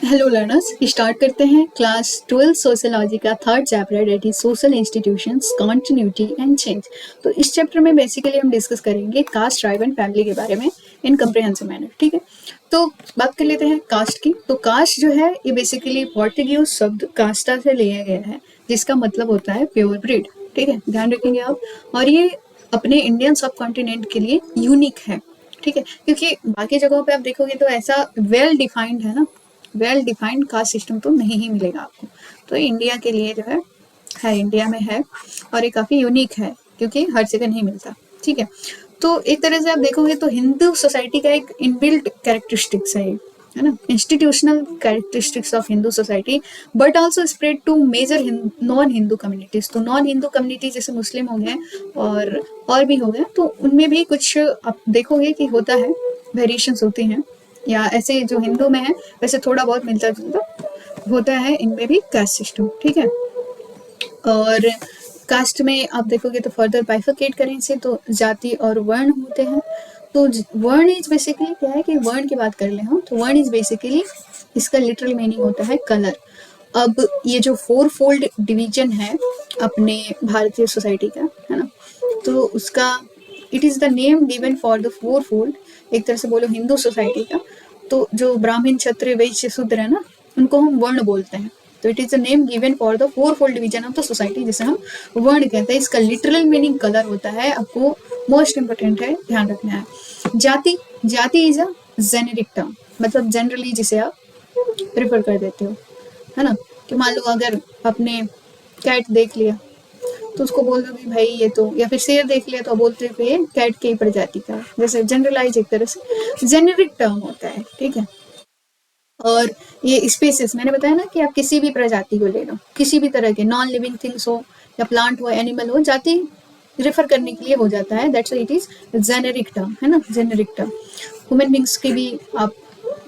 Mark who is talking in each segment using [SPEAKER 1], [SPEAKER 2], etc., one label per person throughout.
[SPEAKER 1] Hello learners, start करते हैं class 12 sociology का third chapter that is social institutions continuity and change. तो इस चैप्टर में बेसिकली हम डिस्कस करेंगे कास्ट, ट्राइब एंड फैमिली के बारे में इन कम्प्रिहेंसिव मैनर। ठीक है, तो बात कर लेते हैं कास्ट की। तो कास्ट जो है ये बेसिकली पोर्टुगीज शब्द कास्टा से लिया गया है, जिसका मतलब होता है प्योर ब्रीड। ठीक है, ध्यान रखेंगे आप। और ये अपने इंडियन सब कॉन्टिनेंट के लिए यूनिक है। ठीक है, क्योंकि बाकी जगहों पे आप देखोगे तो ऐसा वेल डिफाइंड है ना, वेल डिफाइंड कास्ट सिस्टम तो नहीं ही मिलेगा आपको। तो इंडिया के लिए जो है इंडिया में है, और ये काफ़ी यूनिक है क्योंकि हर जगह नहीं मिलता। ठीक है, तो एक तरह से आप देखोगे तो हिंदू सोसाइटी का एक इनबिल्ट कैरेक्टरिस्टिक्स है ना, institutional characteristics of Hindu society, but also spread to major non Hindu communities. तो नॉन हिंदू कम्युनिटी जैसे मुस्लिम हो गए और भी हो गए, तो उनमें भी कुछ आप देखोगे कि होता है, वेरिएशंस होती हैं, या ऐसे जो हिंदू में है वैसे थोड़ा बहुत मिलता जुलता होता है इनमें भी कास्ट सिस्टम। ठीक है, और कास्ट में आप देखोगे तो फर्दर बाइफरकेट करें इसे तो जाति और वर्ण होते हैं। तो वर्ण इज बेसिकली क्या है कि वर्ण की बात कर ले हम, तो वर्ण इज बेसिकली इसका लिटरल मीनिंग होता है कलर। अब ये जो 4 फोल्ड डिवीजन है अपने भारतीय सोसाइटी का, है ना, तो उसका it is the name given for the 4 fold, एक तरह से बोलो हिंदू सोसाइटी का। तो जो ब्राह्मण, क्षत्रिय, वैश्य, शूद्र है ना, उनको हम वर्ण बोलते हैं। तो it is the name given for the 4 fold division of the society, जिसे हम वर्ण कहते हैं। इसका लिटरल मीनिंग कलर होता है, आपको मोस्ट इंपोर्टेंट है, ध्यान रखना है। जाति, जाति इज अ जेनेरिक टर्म, मतलब जनरली जिसे आप प्रेफर कर देते हो, है ना। कि मान लो अगर आपने कैट देख लिया तो उसको बोल दो कि भाई ये तो, या फिर शेर देख लिया तो बोलते हो ये कैट की प्रजाति का है। जैसे जनरलाइज एक तरह से जेनेरिक टर्म होता है। ठीक है, और ये स्पीसीज मैंने बताया ना कि आप किसी भी प्रजाति को ले लो, किसी भी तरह के नॉन लिविंग थिंग्स हो या प्लांट हो, एनिमल हो, जाति रेफर करने के लिए हो जाता है। That's it is generic term, है ना, जेनेरिक टर्म। ह्यूमन बींग्स की भी आप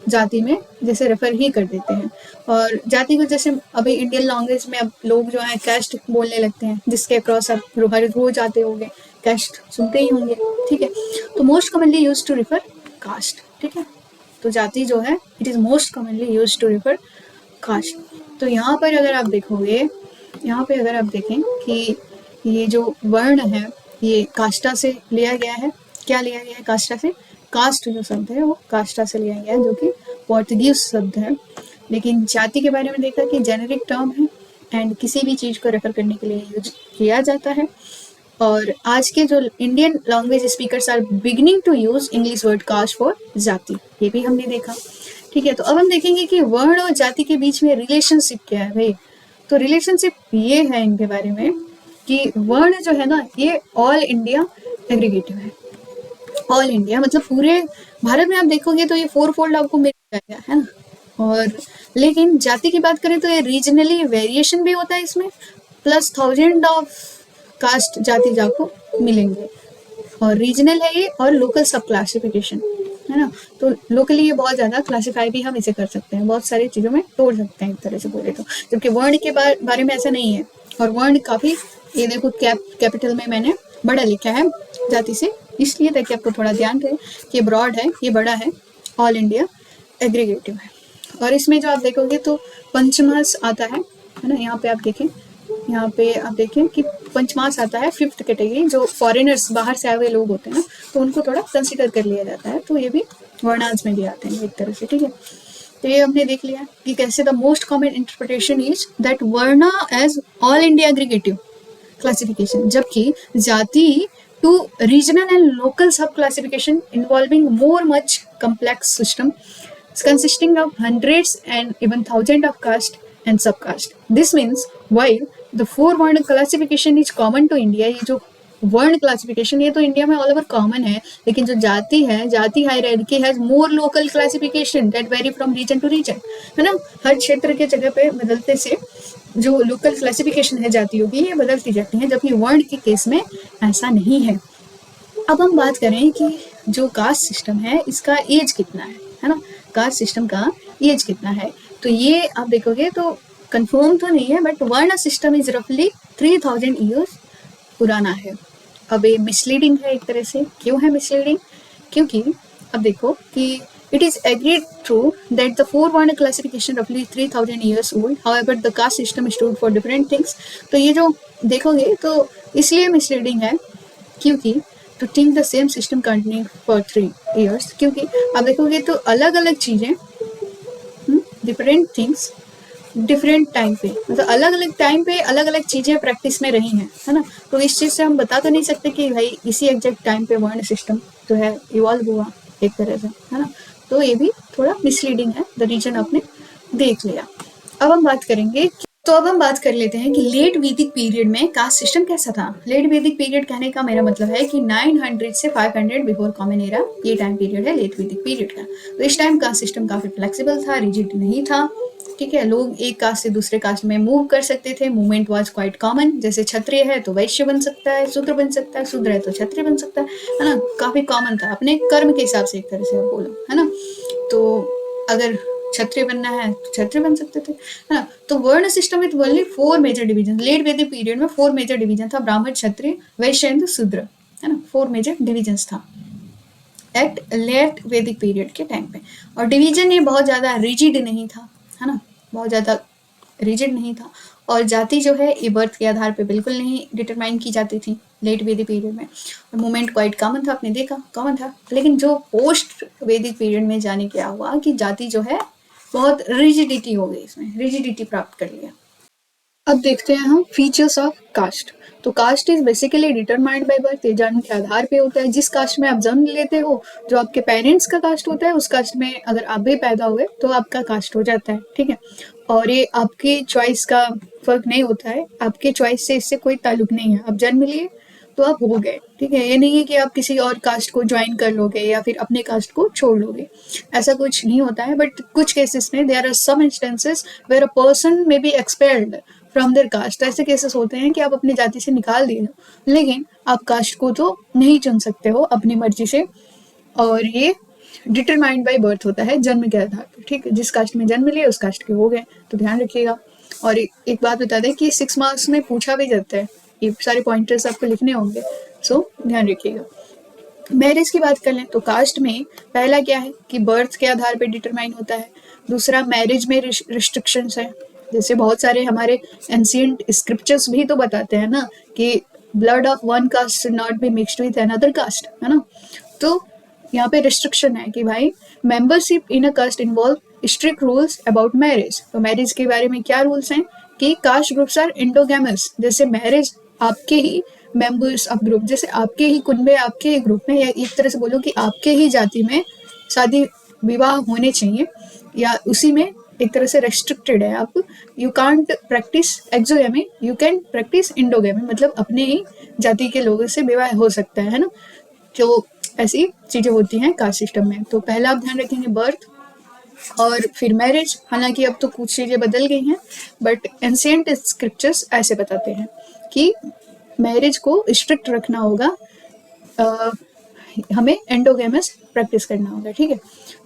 [SPEAKER 1] जाति में जैसे रेफर ही कर देते हैं। और जाति को जैसे अभी इंडियन लैंग्वेज में अब लोग जो है कैस्ट बोलने लगते हैं, जिसके अक्रॉस आप रोज आते होंगे, कैस्ट सुनते ही होंगे। ठीक है, तो most commonly use to refer caste. ठीक है, तो जाति जो है it is most commonly use to refer caste. तो यहाँ पर अगर आप देखोगे, यहाँ पे अगर आप देखें कि ये जो वर्ण है ये कास्टा से लिया गया है। क्या लिया गया है कास्टा से? कास्ट जो शब्द है वो कास्टा से लिया गया है, जो कि पोर्तुगीज शब्द है। लेकिन जाति के बारे में देखा कि जेनेरिक टर्म है एंड किसी भी चीज़ को रेफर करने के लिए यूज किया जाता है। और आज के जो Indian language speakers are beginning to use English word caste for jati, ये भी हमने देखा। ठीक है, तो अब हम देखेंगे कि वर्ण और जाति के बीच में रिलेशनशिप क्या है भाई। तो रिलेशनशिप ये है इनके बारे में कि वर्ण जो है ना ये ऑल इंडिया एग्रीगेटिव है। ऑल इंडिया मतलब पूरे भारत में आप देखोगे तो ये 4 फोल्ड आपको मिल जाएगा, है ना। और लेकिन जाति की बात करें तो ये रीजनली वेरिएशन भी होता है इसमें, प्लस 1000 ऑफ कास्ट जाति आपको मिलेंगे। और रीजनल है ये, और लोकल सब क्लासिफिकेशन, है ना। तो लोकली ये बहुत ज़्यादा क्लासीफाई भी हम इसे कर सकते हैं, बहुत सारी चीज़ों में तोड़ सकते हैं एक तरह से बोले तो। जबकि वर्ण के बारे में ऐसा नहीं है। और वर्ण काफ़ी, ये देखो कैपिटल में मैंने बड़ा लिखा है जाति से, इसलिए ताकि आपको थोड़ा ध्यान रहे कि ये ब्रॉड है, ये बड़ा है, ऑल इंडिया एग्रीगेटिव है। और इसमें जो आप देखोगे तो पंचमास आता है ना। यहाँ पे आप देखें, यहाँ पे आप देखें कि पंचमास आता है 5th कैटेगरी, जो फॉरेनर्स बाहर से आए हुए लोग होते हैं ना, तो उनको थोड़ा कंसिडर कर लिया जाता है। तो ये भी वर्णांश में भी आते हैं एक तरह से। ठीक है, तो ये हमने देख लिया कि कैसे the most common interpretation is that varna as all India aggregative classification, जबकि jati to regional and local sub classification involving more much complex system consisting of hundreds and even thousands of caste and subcaste. This means while the 4 वर्ण classification is common to India, ये जो वर्ण classification ये तो India में all over common है, लेकिन जो जाति है, jati hierarchy has more local classification that vary from region to region, है ना। हर क्षेत्र के जगह पे बदलते से जो लोकल क्लासिफिकेशन है जातियों की ये बदलती जाती है, जबकि वर्ण के केस में ऐसा नहीं है। अब हम बात करें कि जो कास्ट सिस्टम है इसका एज कितना है ना, कास्ट सिस्टम का एज कितना है। तो ये आप देखोगे तो कंफर्म तो नहीं है, बट वर्ण सिस्टम इज रफली 3000 ईयर्स पुराना है। अब ये मिसलीडिंग है एक तरह से। क्यों है मिसलीडिंग? क्योंकि अब देखो कि It is agreed true that the four Varna classification roughly 3000 years old. However, the caste system stood for different things. तो ये जो देखोगे तो इसलिए मिसलीडिंग है क्योंकि to think the same system continue for 3 years, क्योंकि आप देखोगे तो अलग अलग चीजें डिफरेंट थिंग्स डिफरेंट टाइम पे, मतलब अलग अलग टाइम पे अलग अलग चीजें प्रैक्टिस में रही हैं, है ना। तो इस चीज से हम बता तो नहीं सकते कि भाई इसी एग्जैक्ट टाइम पे वर्ण सिस्टम जो है इवॉल्व हुआ एक तरह से, है ना। तो ये भी थोड़ा मिसलीडिंग है, द रीजन आपने देख लिया। अब हम बात करेंगे, तो अब हम बात कर लेते हैं कि लेट वैदिक पीरियड में कास्ट सिस्टम कैसा था। लेट वैदिक पीरियड कहने का मेरा मतलब है कि 900 से 500 बिफोर कॉमन एरा, ये टाइम पीरियड है लेट वैदिक पीरियड का। तो इस टाइम कास्ट सिस्टम काफी फ्लेक्सिबल था, रिजिड नहीं था, ठीक है। लोग एक कास्ट से दूसरे कास्ट में मूव कर सकते थे, मूवमेंट वाज क्वाइट कॉमन। जैसे क्षत्रिय है तो वैश्य बन सकता है, शूद्र बन सकता है, शूद्र है तो क्षत्रिय बन सकता है ना। काफी कॉमन था, अपने कर्म के हिसाब से एक तरह से आप बोलो, है ना। तो अगर क्षत्रिय बनना है तो क्षत्रिय बन सकते थे, है ना। तो varna system with only 4 major division, late Vedic period में 4 मेजर डिवीजन था, ब्राह्मण, क्षत्रिय, वैश्य एंड शूद्र, है ना। 4 मेजर डिवीजन था एट लेट वैदिक पीरियड के टाइम पे। और डिवीजन ये बहुत ज्यादा रिजिड नहीं था, है ना, बहुत ज्यादा रिजिड नहीं था। और जाति जो है ये बर्थ के आधार पे बिल्कुल नहीं डिटरमाइन की जाती थी लेट वैदिक पीरियड में। और मूवमेंट क्वाइट कॉमन था, आपने देखा कॉमन था। लेकिन जो पोस्ट वैदिक पीरियड में जाने क्या हुआ कि जाति जो है बहुत रिजिडिटी हो गई, इसमें रिजिडिटी प्राप्त कर लिया। अब देखते हैं हम फीचर्स ऑफ कास्ट। तो caste is basically determined by birth, ये जन्म के आधार पे होता है। जिस कास्ट में आप जन्म लेते हो, जो आपके पेरेंट्स का कास्ट होता है, उस कास्ट में अगर आप भी पैदा हुए तो आपका कास्ट हो जाता है, ठीक है। और ये आपकी चॉइस का फर्क नहीं होता है, आपके चॉइस से इससे कोई ताल्लुक नहीं है। आप जन्म लिए तो आप हो गए, ठीक है। ये नहीं है कि आप किसी और कास्ट को ज्वाइन कर लोगे या फिर अपने कास्ट को छोड़ लोगे, ऐसा कुछ नहीं होता है। बट कुछ केसेस में there are some instances where a person may be expelled from their caste. ऐसे केसेस होते हैं कि आप अपनी जाति से निकाल दिए हो, लेकिन आप कास्ट को तो नहीं चुन सकते हो अपनी मर्जी से। और ये डिटरमाइंड बाय बर्थ होता है, जन्म के आधार पर, ठीक है। जिस कास्ट में जन्म लिए उस कास्ट के हो गए, तो ध्यान रखिएगा। और एक बात बता दें कि 6 मार्क्स में पूछा भी जाता है, ये सारे पॉइंटर्स आपको लिखने होंगे, सो ध्यान रखिएगा। मैरिज की बात कर लें तो कास्ट में पहला क्या है कि बर्थ के आधार पे डिटरमाइन होता है। दूसरा, मैरिज में रिस्ट्रिक्शंस है, जैसे बहुत सारे हमारे एंशिएंट स्क्रिप्चर्स भी तो बताते हैं ना कि blood of one caste should not be mixed with another caste, है ना। तो यहाँ पे रिस्ट्रिक्शन है कि भाई membership in a caste involve strict rules about marriage. तो मैरिज के बारे में क्या रूल्स हैं कि कास्ट ग्रुप्स आर एंडोगैमस, जैसे मैरिज आपके ही मेंबर्स ऑफ ग्रुप, जैसे आपके ही कुनबे, आपके ही ग्रुप में, या एक तरह से बोलो कि आपके ही जाति में शादी विवाह होने चाहिए, या उसी में एक तरह से रेस्ट्रिक्टेड है। आप you can't practise exogamy, you can practise endogamy, मतलब अपने ही जाति के लोगों से विवाह हो सकता है ना। तो ऐसी चीजें होती हैं कास्ट सिस्टम में। तो पहला आप ध्यान रखेंगे बर्थ, और फिर मैरिज। हालांकि अब तो कुछ चीजें बदल गई हैं, बट एंशिएंट स्क्रिप्चर्स ऐसे बताते हैं कि मैरिज को स्ट्रिक्ट रखना होगा, हमें एंडोगेमस प्रैक्टिस करना होगा, ठीक है।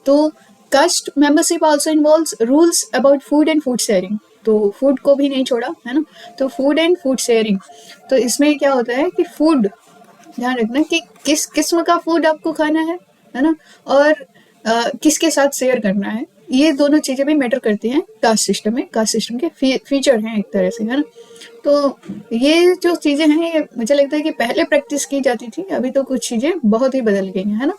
[SPEAKER 1] तो caste membership also involves rules about food and food sharing, तो फूड को भी नहीं छोड़ा, है ना। तो फूड एंड फूड शेयरिंग, तो इसमें क्या होता है कि फूड, ध्यान रखना कि किस किस्म का फूड आपको खाना है ना, और किसके साथ शेयर करना है, ये दोनों चीजें भी मैटर करती हैं कास्ट सिस्टम में। कास्ट सिस्टम के फीचर हैं एक तरह से, है ना। तो ये जो चीजें हैं ये मुझे लगता है कि पहले प्रैक्टिस की जाती थी, अभी तो कुछ चीजें बहुत ही बदल गई हैं, है ना।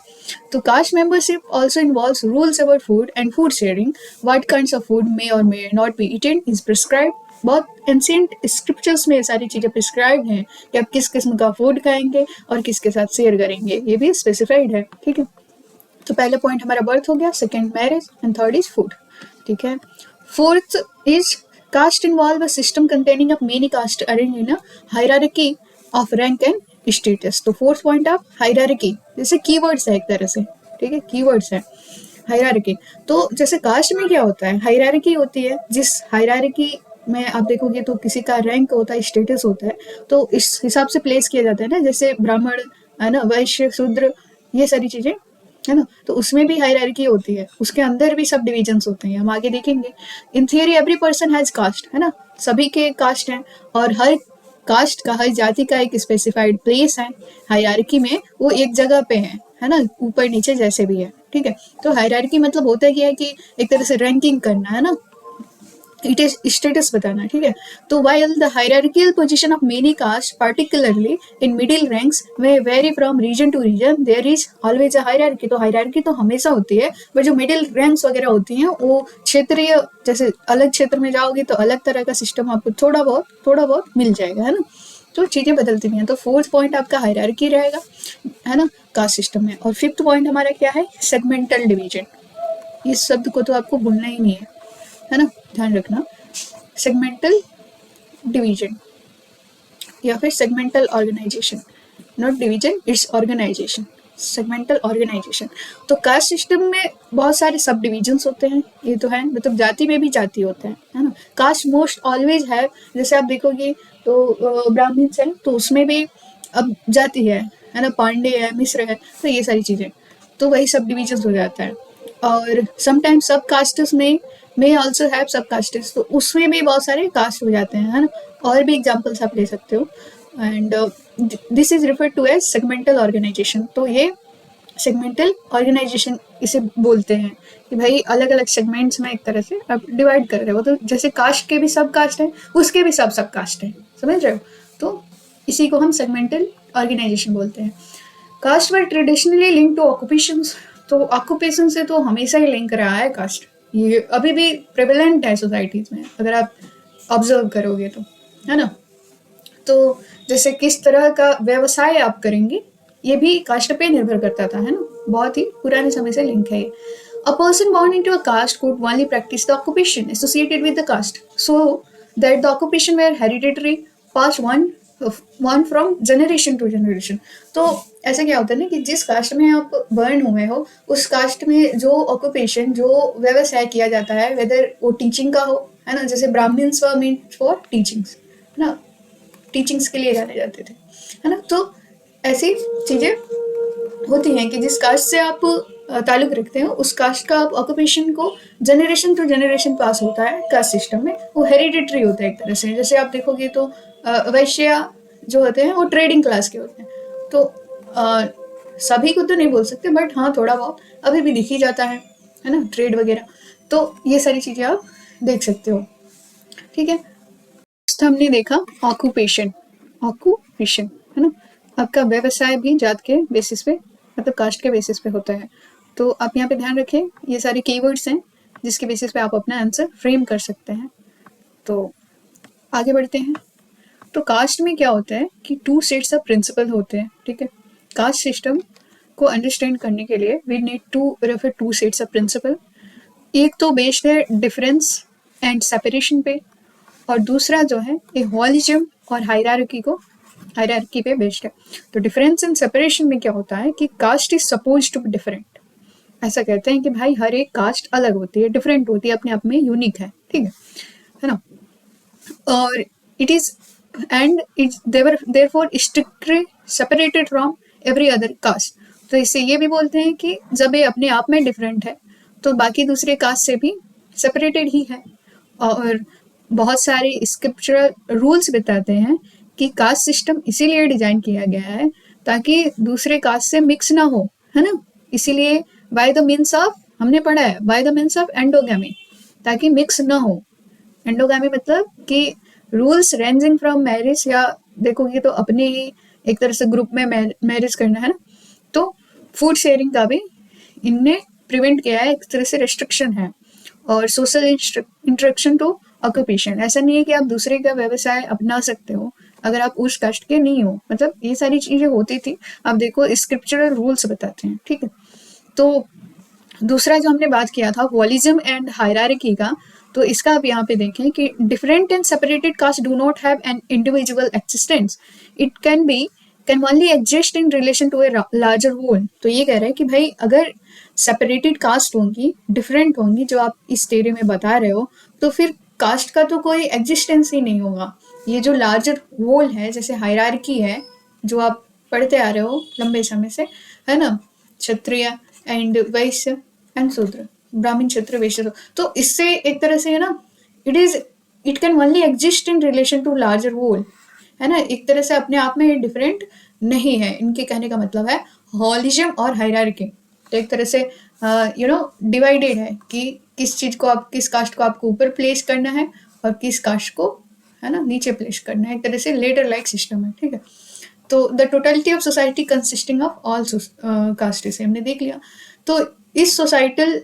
[SPEAKER 1] तो caste membership also involves rules about food and food sharing, what kinds of food may or may not be eaten is prescribed. बहुत एंशिएंट स्क्रिप्चर्स में ये सारी चीजें प्रिस्क्राइब्ड हैं कि आप किस किस्म का फूड खाएंगे और किसके साथ शेयर करेंगे, ये भी स्पेसिफाइड है, ठीक है। तो पहला पॉइंट हमारा बर्थ हो गया, second marriage, and third is food, ठीक है। Fourth is caste involve a system containing of many caste arranged in a hierarchy of rank and status. तो फोर्थ पॉइंट ऑफ हायरार्की, जैसे कीवर्ड्स है एक तरह से, ठीक है, कीवर्ड्स है हायरार्की। तो जैसे कास्ट में क्या होता है, हायरार्की होती है, जिस हायरार्की में आप देखोगे तो किसी का रैंक होता है, स्टेटस होता है, तो इस हिसाब से प्लेस किया जाता है ना, जैसे ब्राह्मण, है ना, वैश्य, शूद्र, ये सारी चीजें, है ना। तो उसमें भी हायरार्की होती है, उसके अंदर भी सब डिविजन्स होते हैं, हम आगे देखेंगे। In theory every person has caste, है ना, सभी के कास्ट हैं, और हर कास्ट का, हर जाति का एक स्पेसिफाइड प्लेस है हायरार्की में, वो एक जगह पे है ना, ऊपर नीचे जैसे भी है, ठीक है। तो हायरार्की मतलब होता क्या है कि एक तरह से रैंकिंग करना है ना, इट इज स्टेटस बताना, ठीक है। तो while the hierarchical position of many castes particularly in middle ranks may vary from region to region, there is always a hierarchy। तो हायरार्की तो हमेशा होती है, पर जो मिडिल रैंक्स वगैरह होती हैं वो क्षेत्रीय, जैसे अलग क्षेत्र में जाओगे तो अलग तरह का सिस्टम आपको थोड़ा बहुत मिल जाएगा, है ना। तो चीजें बदलती भी हैं। तो फोर्थ पॉइंट आपका हायरार्की रहेगा, है ना, कास्ट सिस्टम में। और फिफ्थ पॉइंट हमारा क्या है, सेगमेंटल डिवीजन। इस शब्द को तो आपको भूलना ही नहीं है ना, ध्यान रखना। सेगमेंटल डिवीजन या फिर segmental organization, not division, it's organization, segmental organization. तो कास्ट सिस्टम में बहुत सारे सब डिविजन्स होते हैं, ये तो है, मतलब जाति में भी जाति होते हैं, है ना। कास्ट मोस्ट ऑलवेज है, जैसे आप देखोगे तो ब्राह्मण्स हैं तो उसमें भी अब जाति है ना, पांडे है, मिश्र है, तो ये सारी चीजें, तो वही सब डिविजन हो जाता है। और समटाइम्स सब कास्ट्स में ऑल्सो हैव सब कास्ट्स, तो उसमें भी बहुत सारे कास्ट हो जाते हैं, है ना। और भी एग्जाम्पल्स आप ले सकते हो। And this is refer to as segmental organization. तो ये सेगमेंटल ऑर्गेनाइजेशन इसे बोलते हैं कि भाई अलग अलग सेगमेंट्स में एक तरह से आप डिवाइड कर रहे हो। तो जैसे कास्ट के भी सब कास्ट है, उसके भी सब कास्ट है, समझ रहे हो। तो इसी को हम सेगमेंटल ऑर्गेनाइजेशन बोलते हैं। Caste were traditionally link to occupations. तो ऑक्यूपेशन से तो हमेशा ही लिंक रहा है कास्ट, ये अभी भी प्रेवलेंट है सोसाइटीज में, अगर आप ऑब्जर्व करोगे तो, है ना। तो जैसे किस तरह का व्यवसाय आप करेंगे ये भी कास्ट पे निर्भर करता था, है ना, बहुत ही पुराने समय से लिंक है ये। A person born into a caste could only practice the occupation associated with the caste, so that the occupation were hereditary, passed one from generation to generation। तो ऐसा क्या होता है ना कि जिस कास्ट में आप बर्न हुए हो उस कास्ट में जो ऑक्यूपेशन, जो व्यवसाय किया जाता है, वेदर वो टीचिंग का हो, है ना, जैसे Brahmins were meant for teachings, है ना, टीचिंग्स के लिए जाने जाते थे, है ना। तो ऐसी चीजें होती हैं कि जिस कास्ट से आप ताल्लुक रखते हो उस कास्ट का आप ऑक्यूपेशन को जनरेशन टू जनरेशन पास होता है कास्ट सिस्टम में, वो हेरिडिटरी होता है एक तरह से। जैसे आप देखोगे तो वैश्य जो होते हैं वो ट्रेडिंग क्लास के होते हैं, तो सभी को तो नहीं बोल सकते, बट हाँ थोड़ा बहुत अभी भी दिख ही जाता है ना, ट्रेड वगैरह। तो ये सारी चीजें आप देख सकते हो, ठीक है। हमने देखा ऑक्यूपेशन, है ना, आपका व्यवसाय भी जात के बेसिस पे, मतलब कास्ट के बेसिस पे होता है। तो आप यहाँ पे ध्यान रखें, ये सारे कीवर्ड्स हैं जिसके बेसिस पे आप अपना आंसर फ्रेम कर सकते हैं। तो आगे बढ़ते हैं। तो कास्ट में क्या होता है कि 2 सेट्स ऑफ प्रिंसिपल होते हैं, ठीक है। कास्ट सिस्टम को अंडरस्टैंड करने के लिए we need to refer 2 sets of principle. एक तो बेस्ड है डिफरेंस एंड सेपरेशन पे, और दूसरा जो है इक्वालिज्म और हायरार्की पे बेस्ड है। तो डिफरेंस एंड सेपरेशन में क्या होता है कि caste is suppose to be different. ऐसा कहते हैं कि भाई हर एक कास्ट अलग होती है, डिफरेंट होती है, अपने आप में यूनिक है, ठीक है ना। और it is and therefore strictly separated from every other caste. तो इससे ये भी बोलते हैं कि जब ये अपने आप में डिफरेंट है तो बाकी दूसरे कास्ट से भी सेपरेटेड ही है। और बहुत सारे स्क्रिप्चरल रूल्स बताते हैं कि कास्ट सिस्टम इसीलिए डिजाइन किया गया है ताकि दूसरे कास्ट से मिक्स ना हो, है ना। इसीलिए बाय द मीन्स ऑफ, हमने पढ़ा है, by the means of endogamy, ताकि मिक्स ना हो। एंडोगैमी मतलब कि रूल्स रेंजिंग फ्रॉम मैरिज, या देखोगे तो अपने ही एक तरह से ग्रुप में मैरिज करना, है ना। तो फूड शेयरिंग का भी इनने प्रिवेंट किया है, एक तरह से रेस्ट्रिक्शन है। और सोशल इंटरेक्शन टू ऑक्यूपेशन, ऐसा नहीं है कि आप दूसरे का व्यवसाय अपना सकते हो अगर आप उस कास्ट के नहीं हो, मतलब ये सारी चीजें होती थी। आप देखो स्क्रिप्चरल रूल्स बताते हैं, ठीक है। तो दूसरा जो हमने बात किया था वॉलिज्म एंड हायरार्की का, तो इसका आप यहाँ पे देखें कि different and separated caste do not have an individual existence, it can only exist in relation to a larger whole. तो ये कह रहे हैं कि भाई अगर सेपरेटेड कास्ट होंगी, डिफरेंट होंगी, जो आप इस थ्योरी में बता रहे हो, तो फिर कास्ट का तो कोई एग्जिस्टेंस ही नहीं होगा। ये जो लार्जर होल है, जैसे हायरार्की है जो आप पढ़ते आ रहे हो लंबे समय से, है ना, क्षत्रिय एंड वैश्य एंड शूद्र, ब्राह्मण क्षत्रिय वैश्य, तो इससे एक तरह से है ना, it can only exist in relation to larger whole, है ना। एक तरह से अपने आप में डिफरेंट नहीं है, इनके कहने का मतलब है हॉलिज्म और हायरार्की। तो एक तरह से डिवाइडेड है कि किस चीज को आप, किस कास्ट को आपको ऊपर प्लेस करना है और किस कास्ट को, है ना, नीचे प्लेस करना है। एक तरह से लेडर लाइक सिस्टम है, ठीक है। तो the totality of society consisting of all cast, इसे हमने देख लिया। तो इस सोसाइटल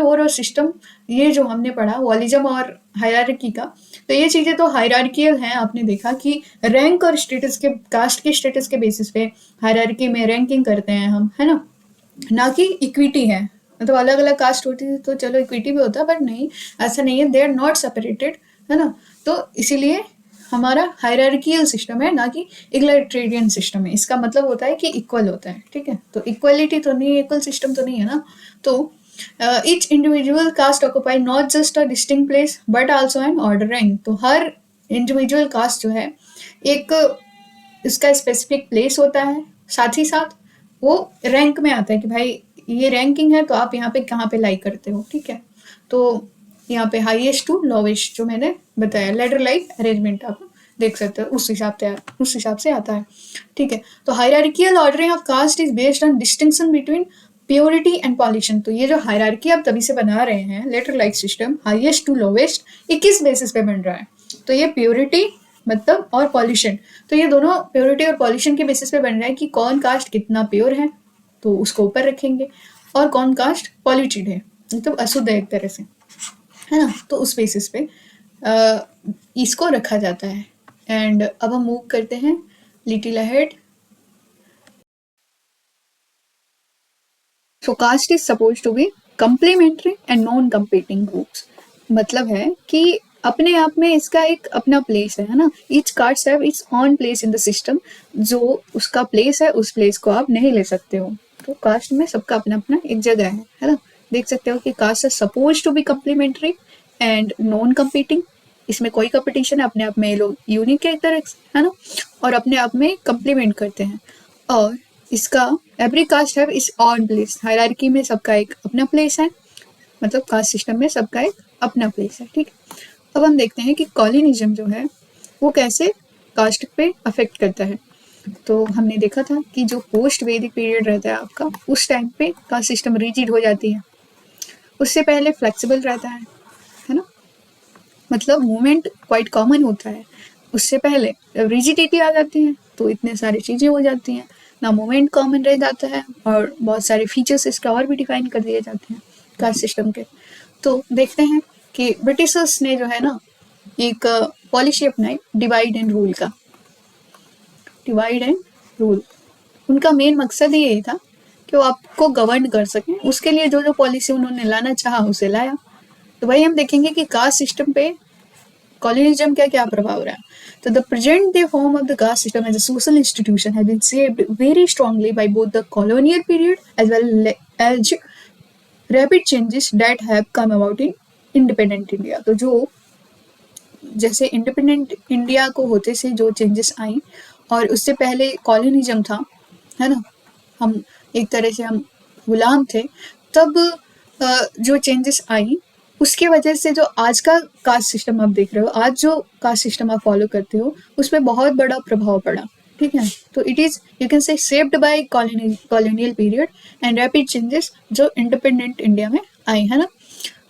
[SPEAKER 1] और सिस्टम, ये जो हमने पढ़ा वॉलिज्म और हायरार्की का, तो ये चीजें तो हायरार्कियल हैं। आपने देखा कि रैंक और स्टेटस के, कास्ट के स्टेटस के बेसिस पे हायरार्की में रैंकिंग करते हैं हम, है ना कि इक्विटी है। मतलब अलग अलग कास्ट होती है तो चलो इक्विटी भी होता है, बट नहीं, ऐसा नहीं है, दे आर नॉट सेपरेटेड, है ना। तो इसीलिए हमारा हायरार्कियल सिस्टम है, ना कि इक्वलिटेरियन सिस्टम है। इसका मतलब होता है कि इक्वल होता है, ठीक है। तो इक्वलिटी तो नहीं, इक्वल सिस्टम तो नहीं है ना। तो each individual caste occupy not just a distinct place but also an order rank। तो हर इंडिविजुअल कास्ट जो है एक इसका स्पेसिफिक प्लेस होता है, साथ ही साथ वो रैंक में आता है कि भाई ये रैंकिंग है तो आप यहाँ पे कहाँ पे लाइक करते हो, ठीक है। तो यहाँ पे हाईएस्ट टू लोवेस्ट जो मैंने बताया, लेडर लाइक अरेंजमेंट आप देख सकते हो, उस हिसाब से आता है, ठीक है। तो hierarchical ordering of caste is based on distinction between purity and pollution. तो ये जो हायरार्की आप तभी से बना रहे हैं, ladder like system highest to lowest, 21 basis पे बन रहा है। तो ये प्योरिटी मतलब और पॉल्यूशन, तो ये दोनों प्योरिटी और पॉल्यूशन के बेसिस पे बन रहा है कि कौन कास्ट कितना प्योर है तो उसको ऊपर रखेंगे, और कौन कास्ट पॉल्यूटेड है, मतलब अशुद्ध है एक तरह से, है ना। तो उस बेसिस पे इसको रखा जाता है। एंड अब हम मूव करते हैं little ahead. So caste is suppose to be complementary and non competing groups. मतलब है कि अपने आप में इसका एक अपना प्लेस है ना। Each cast have it's on place in the system. जो उसका प्लेस है उस प्लेस को आप नहीं ले सकते हो। तो कास्ट में सबका अपना अपना एक जगह है ना। देख सकते हो कि caste is suppose to be complementary and non competing. इसमें कोई कंपटीशन है, अपने आप में ये लोग यूनिक है एक तरह से, है ना, और अपने आप में कंप्लीमेंट करते हैं। और इसका every cast have it's on place. Hierarchy में सबका एक अपना प्लेस है, मतलब कास्ट सिस्टम में सबका एक अपना प्लेस है, ठीक है। अब हम देखते हैं कि कॉलोनिज्म जो है वो कैसे कास्ट पे अफेक्ट करता है। तो हमने देखा था कि जो पोस्ट वैदिक पीरियड रहता है आपका, उस टाइम पे कास्ट सिस्टम रिजिड हो जाती है। उससे पहले फ्लेक्सिबल रहता है ना, मतलब मूवमेंट क्वाइट कॉमन होता है। उससे पहले रिजिडिटी आ जाती है तो इतने सारी चीज़ें हो जाती हैं ना, मूवमेंट कॉमन रह जाता है और बहुत सारे फीचर्स इसके और भी डिफाइन कर दिए जाते हैं कास्ट सिस्टम के। तो देखते हैं कि ब्रिटिशर्स ने जो है ना एक पॉलिसी अपनाई डिवाइड एंड रूल का। डिवाइड एंड रूल, उनका मेन मकसद ये था कि वो आपको गवर्न कर सकें। उसके लिए जो जो पॉलिसी उन्होंने लाना चाहा उसे लाया। तो वही हम देखेंगे कि कास्ट सिस्टम पे कॉलोनिज्म का क्या प्रभाव रहा है। तो the present day form of the caste system as a social institution has been shaped very strongly by both the colonial period as well as rapid changes that have come about in independent India. तो जो जैसे independent India को होते से जो changes आई, और उससे पहले कॉलोनिज्म था, है ना, हम एक तरह से हम गुलाम थे, तब जो चेंजेस आई उसके वजह से जो आज का कास्ट सिस्टम आप देख रहे हो, आज जो कास्ट सिस्टम आप फॉलो करते हो, उस पर बहुत बड़ा प्रभाव पड़ा, ठीक है। तो इट इज यू कैन से shaped by colonial period and rapid changes जो इंडिपेंडेंट इंडिया में आए, है ना।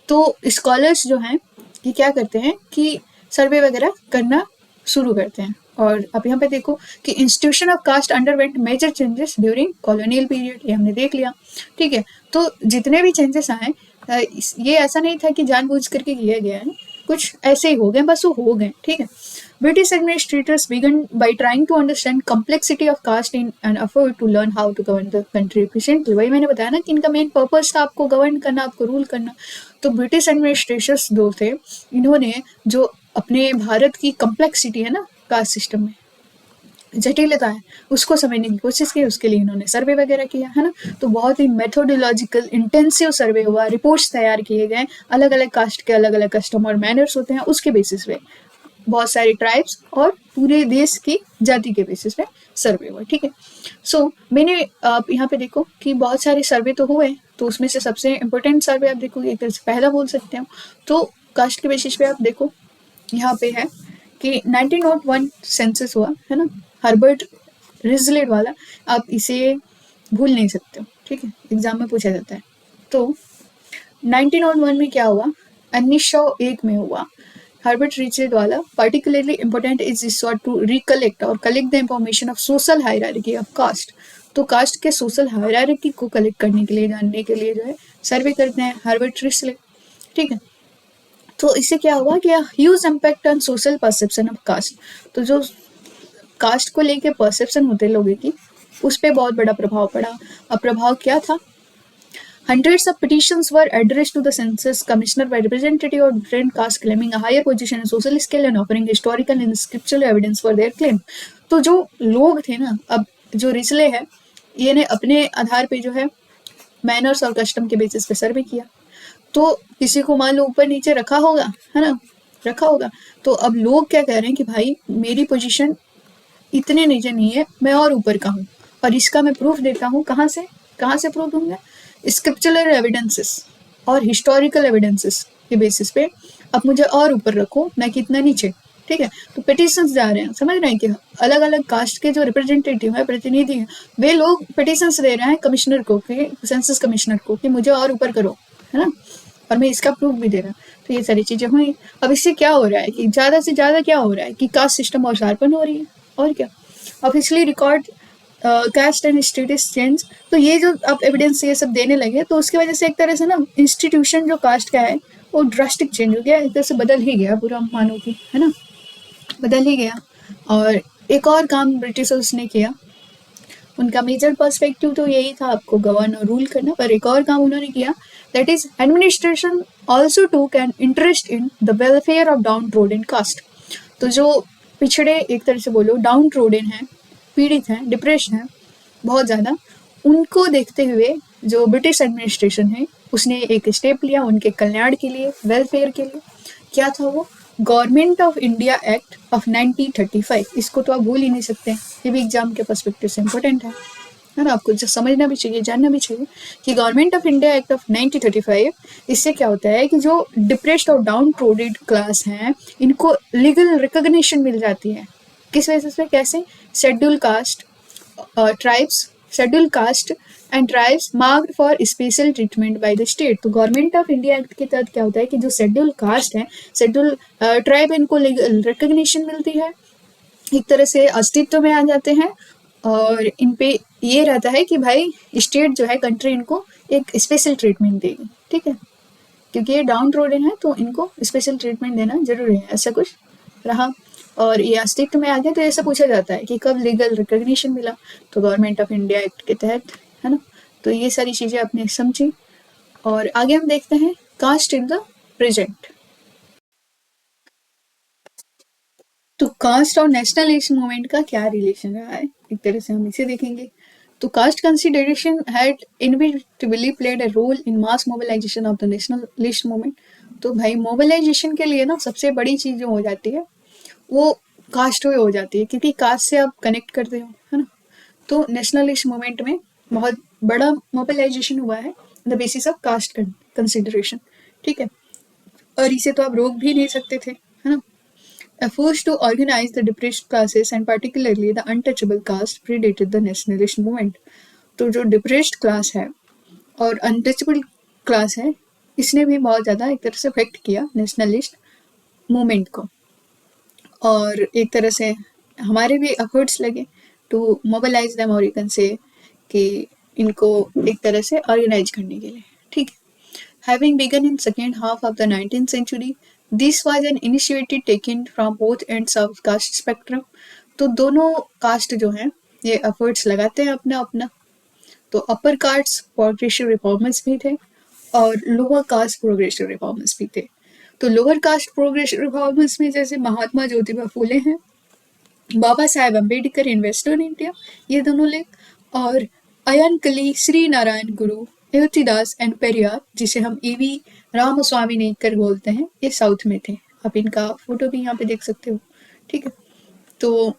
[SPEAKER 1] तो स्कॉलर्स जो हैं ये क्या करते हैं कि सर्वे वगैरह करना शुरू करते हैं। और अब यहाँ पे देखो कि institution of caste underwent major changes during colonial period, ये हमने देख लिया, ठीक है। तो जितने भी चेंजेस आए ये ऐसा नहीं था कि जानबूझ करके किया गया है, कुछ ऐसे ही हो गए, बस वो हो गए, ठीक है। British administrators began by trying to understand complexity of caste in an effort to learn how to govern the country efficiently। वही मैंने बताया ना कि इनका मेन पर्पस था आपको गवर्न करना, आपको रूल करना। तो ब्रिटिश एडमिनिस्ट्रेटर्स जो थे, इन्होंने जो अपने भारत की कम्प्लेक्सिटी है ना कास्ट सिस्टम में, जटिलता है, उसको समझने की कोशिश की। उसके लिए इन्होंने सर्वे वगैरह किया, है ना। तो बहुत ही मेथोडोलॉजिकल इंटेंसिव सर्वे हुआ, रिपोर्ट्स तैयार किए गए, अलग अलग कास्ट के अलग अलग कस्टम और मैनर्स होते हैं, उसके बेसिस पे बहुत सारी ट्राइब्स और पूरे देश की जाति के बेसिस पे सर्वे हुआ, ठीक है। सो मैंने आप यहाँ पे देखो कि बहुत सारे सर्वे तो हुए, तो उसमें से सबसे इम्पोर्टेंट सर्वे आप देखो एक तरह से पहला बोल सकते हो। तो कास्ट के बेसिस पे आप देखो यहाँ पे है कि 1901 सेंसस हुआ, है ना, हर्बर्ट रिजलेट वाला, आप इसे भूल नहीं सकते हो, ठीक है, एग्जाम में पूछा जाता है। तो 1901 में क्या हुआ, 1901 में हुआ हर्बर्ट रिचर्ड वाला, particularly important is sought to recollect or collect the information of social hierarchy of caste। तो कास्ट के सोशल हायरार्की को कलेक्ट करने के लिए, जानने के लिए जो है सर्वे करते हैं हर्बर्ट रिचर्ड, ठीक है। तो इससे क्या हुआ कि huge impact on social perception of caste. तो जो कास्ट को लेके परसेप्शन होते लोगों की, उस पर बहुत बड़ा प्रभाव पड़ा। अब प्रभाव क्या था, Hundreds of petitions were addressed to the census commissioner by representatives of different castes claiming a higher position in social scale and offering historical and scriptural evidence for their claim। तो जो लोग थे ना, अब जो रिचले है, ये ने अपने आधार पे जो है मैनर्स और कस्टम के बेसिस पे सर्वे किया। तो किसी को मान लो ऊपर नीचे रखा होगा, है ना, रखा होगा। तो अब लोग क्या कह रहे हैं कि भाई मेरी पोजीशन इतने नीचे नहीं है, मैं और ऊपर का हूँ, और इसका मैं प्रूफ देता हूँ। कहाँ से प्रूफ दूंगा, स्क्रिप्चुरल एविडेंसेस और हिस्टोरिकल एविडेंसेस के बेसिस पे अब मुझे और ऊपर रखो, ना कि इतना नीचे, ठीक है। तो पिटिशंस जा रहे हैं, समझ रहे हैं कि अलग अलग कास्ट के जो रिप्रेजेंटेटिव है, प्रतिनिधि हैं, वे लोग पिटिशंस दे रहे हैं कमिश्नर को, कि सेंसस कमिश्नर को, कि मुझे और ऊपर करो, है ना, और मैं इसका प्रूफ भी दे रहा हूँ। तो ये सारी चीजें हुई। अब इससे क्या हो रहा है कि ज्यादा से ज्यादा क्या हो रहा है कि कास्ट सिस्टम और शार्पन हो रही है, और क्या। Officially record caste and status change. तो ये जो आप एविडेंस ये सब देने लगे, तो उसकी वजह से एक तरह से ना इंस्टीट्यूशन जो कास्ट का है वो ड्रास्टिक चेंज हो गया, एक तरह से बदल ही गया पूरा, मानो कि, है ना, बदल ही गया। और एक और काम ब्रिटिशर्स ने किया, उनका मेजर पर्सपेक्टिव तो यही था आपको गवर्न और रूल करना, पर एक और काम उन्होंने किया, that is administration also took an interest in the welfare of downtrodden caste. तो जो पिछड़े, एक तरह से बोलो डाउन ट्रोडन है, पीड़ित हैं, डिप्रेशन है बहुत ज़्यादा, उनको देखते हुए जो ब्रिटिश एडमिनिस्ट्रेशन है उसने एक स्टेप लिया उनके कल्याण के लिए, वेलफेयर के लिए। क्या था वो, government of India act of 1935। इसको तो आप भूल ही नहीं सकते, ये भी एग्जाम के पर्सपेक्टिव से इम्पोर्टेंट है ना, आपको समझना भी चाहिए, जानना भी चाहिए कि government of India act of 1935, इससे क्या होता है कि जो डिप्रेस्ड और डाउन ट्रोडेड क्लास हैं, इनको लीगल रिकॉग्निशन मिल जाती है। किस वजह से, कैसे, schedule caste tribes, schedule caste and tribes marked for special treatment by the state. तो गवर्नमेंट ऑफ इंडिया एक्ट के तहत क्या होता है कि जो शेड्यूल कास्ट है, शेड्यूल ट्राइब, इनको रिकॉग्निशन मिलती है, एक तरह से अस्तित्व में आ जाते हैं, और इन पे ये रहता है कि भाई स्टेट जो है, कंट्री, इनको एक स्पेशल ट्रीटमेंट देगी, ठीक है, क्योंकि ये डाउन ट्रोडन है तो इनको स्पेशल ट्रीटमेंट देना जरूरी है, ऐसा कुछ रहा। और ये अस्तित्व में आ गया। तो ऐसा पूछा जाता है कि कब लीगल रिकॉग्निशन मिला, तो गवर्नमेंट ऑफ इंडिया एक्ट के तहत, है ना। तो ये सारी चीज़ें आपने समझी, और आगे हम देखते हैं कास्ट इन द प्रेजेंट। तो कास्ट और नेशनलिस्ट मूवमेंट का क्या रिलेशन रहा है, एक तरह से हम इसे देखेंगे। तो caste consideration had inevitably played a role in mass mobilisation of the nationalist movement. तो भाई मोबिलाइजेशन के लिए ना सबसे बड़ी चीज़ जो हो जाती है वो कास्ट हो जाती है, क्योंकि कास्ट से आप कनेक्ट करते हो, है ना। तो नेशनलिस्ट मूवमेंट में बहुत बड़ा मोबिलाइजेशन हुआ है the basis of caste consideration, ठीक है, और इसे तो आप रोक भी नहीं सकते थे, है ना। Efforts to organize the depressed classes and particularly the untouchable caste predated the nationalist movement। तो जो डिप्रेस्ड क्लास है और अनटचेबल क्लास है, इसने भी बहुत ज़्यादा एक तरह से अफेक्ट किया नेशनलिस्ट मूवमेंट को, और एक तरह से हमारे भी एफर्ट्स लगे टू मोबिलाइज देम, और यू कैन से कि इनको एक तरह से ऑर्गेनाइज करने के लिए, ठीक है। Having begun in second half of the 19th century, this was an initiative taken from both ends of caste spectrum। तो दोनों कास्ट जो हैं ये एफर्ट्स लगाते हैं अपना अपना। तो अपर कास्ट प्रोग्रेसिव रिफॉर्मर्स भी थे और लोअर कास्ट प्रोग्रेसिव रिफॉर्मर्स भी थे। तो लोअर कास्ट प्रोग्रेसिव रिफॉर्मर्स में जैसे महात्मा ज्योतिबा फूले हैं, Baba Saheb Ambedkar in western India, ये दोनों लेख, और अयनकली, श्री नारायण गुरु, अयोध्यादास एंड पेरियार, जिसे हम ईवी रामस्वामी नेकर बोलते हैं, ये साउथ में थे। आप इनका फोटो भी यहाँ पे देख सकते हो, ठीक है। तो